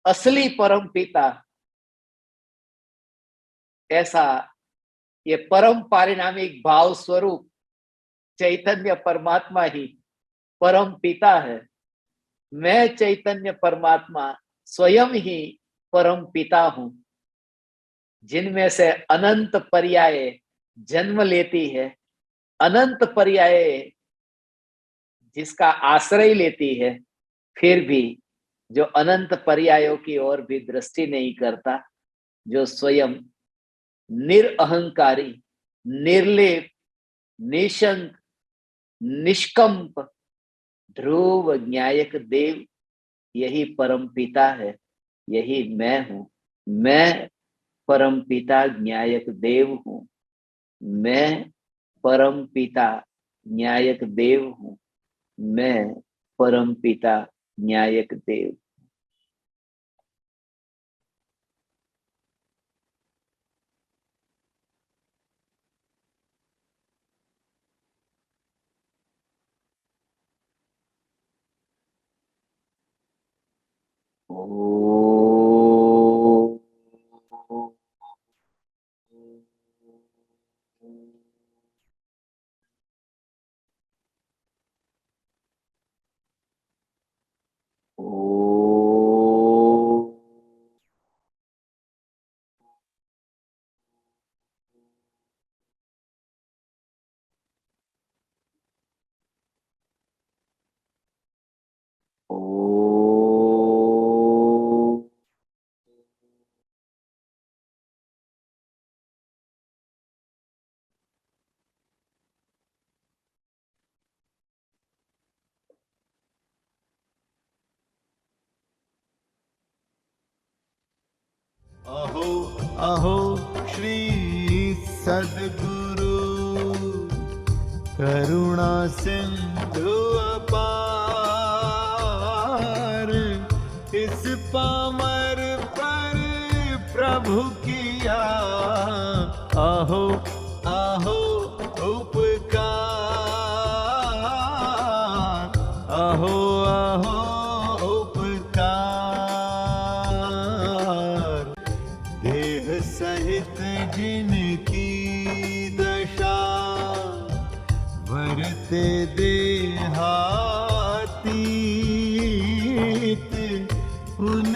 असली परम पिता, ऐसा ये परम पारिणामिक भाव स्वरूप चैतन्य परमात्मा ही परम पिता है। मैं चैतन्य परमात्मा स्वयं ही परम पिता हूं, जिनमें से अनंत पर्याय जन्म लेती है, अनंत पर्याय जिसका आश्रय लेती है, फिर भी जो अनंत पर्यायों की ओर भी दृष्टि नहीं करता, जो स्वयं निरअहंकारी, निर्लेप, निशंक, निष्कंप ध्रुव न्यायक देव, यही परम पिता है, यही मैं हूं। मैं परम पिता न्यायक देव हूं। मैं परम पिता न्यायक देव हूं। मैं परम पिता न्यायक देव। अहो अहो श्री सद्गुरु करुणा सिंधु अपार, इस पामर पर प्रभु किया अहो अहो उपकार, अहो अहो उपकार। देह सहित जिनकी दशा वरते देहातीत, उन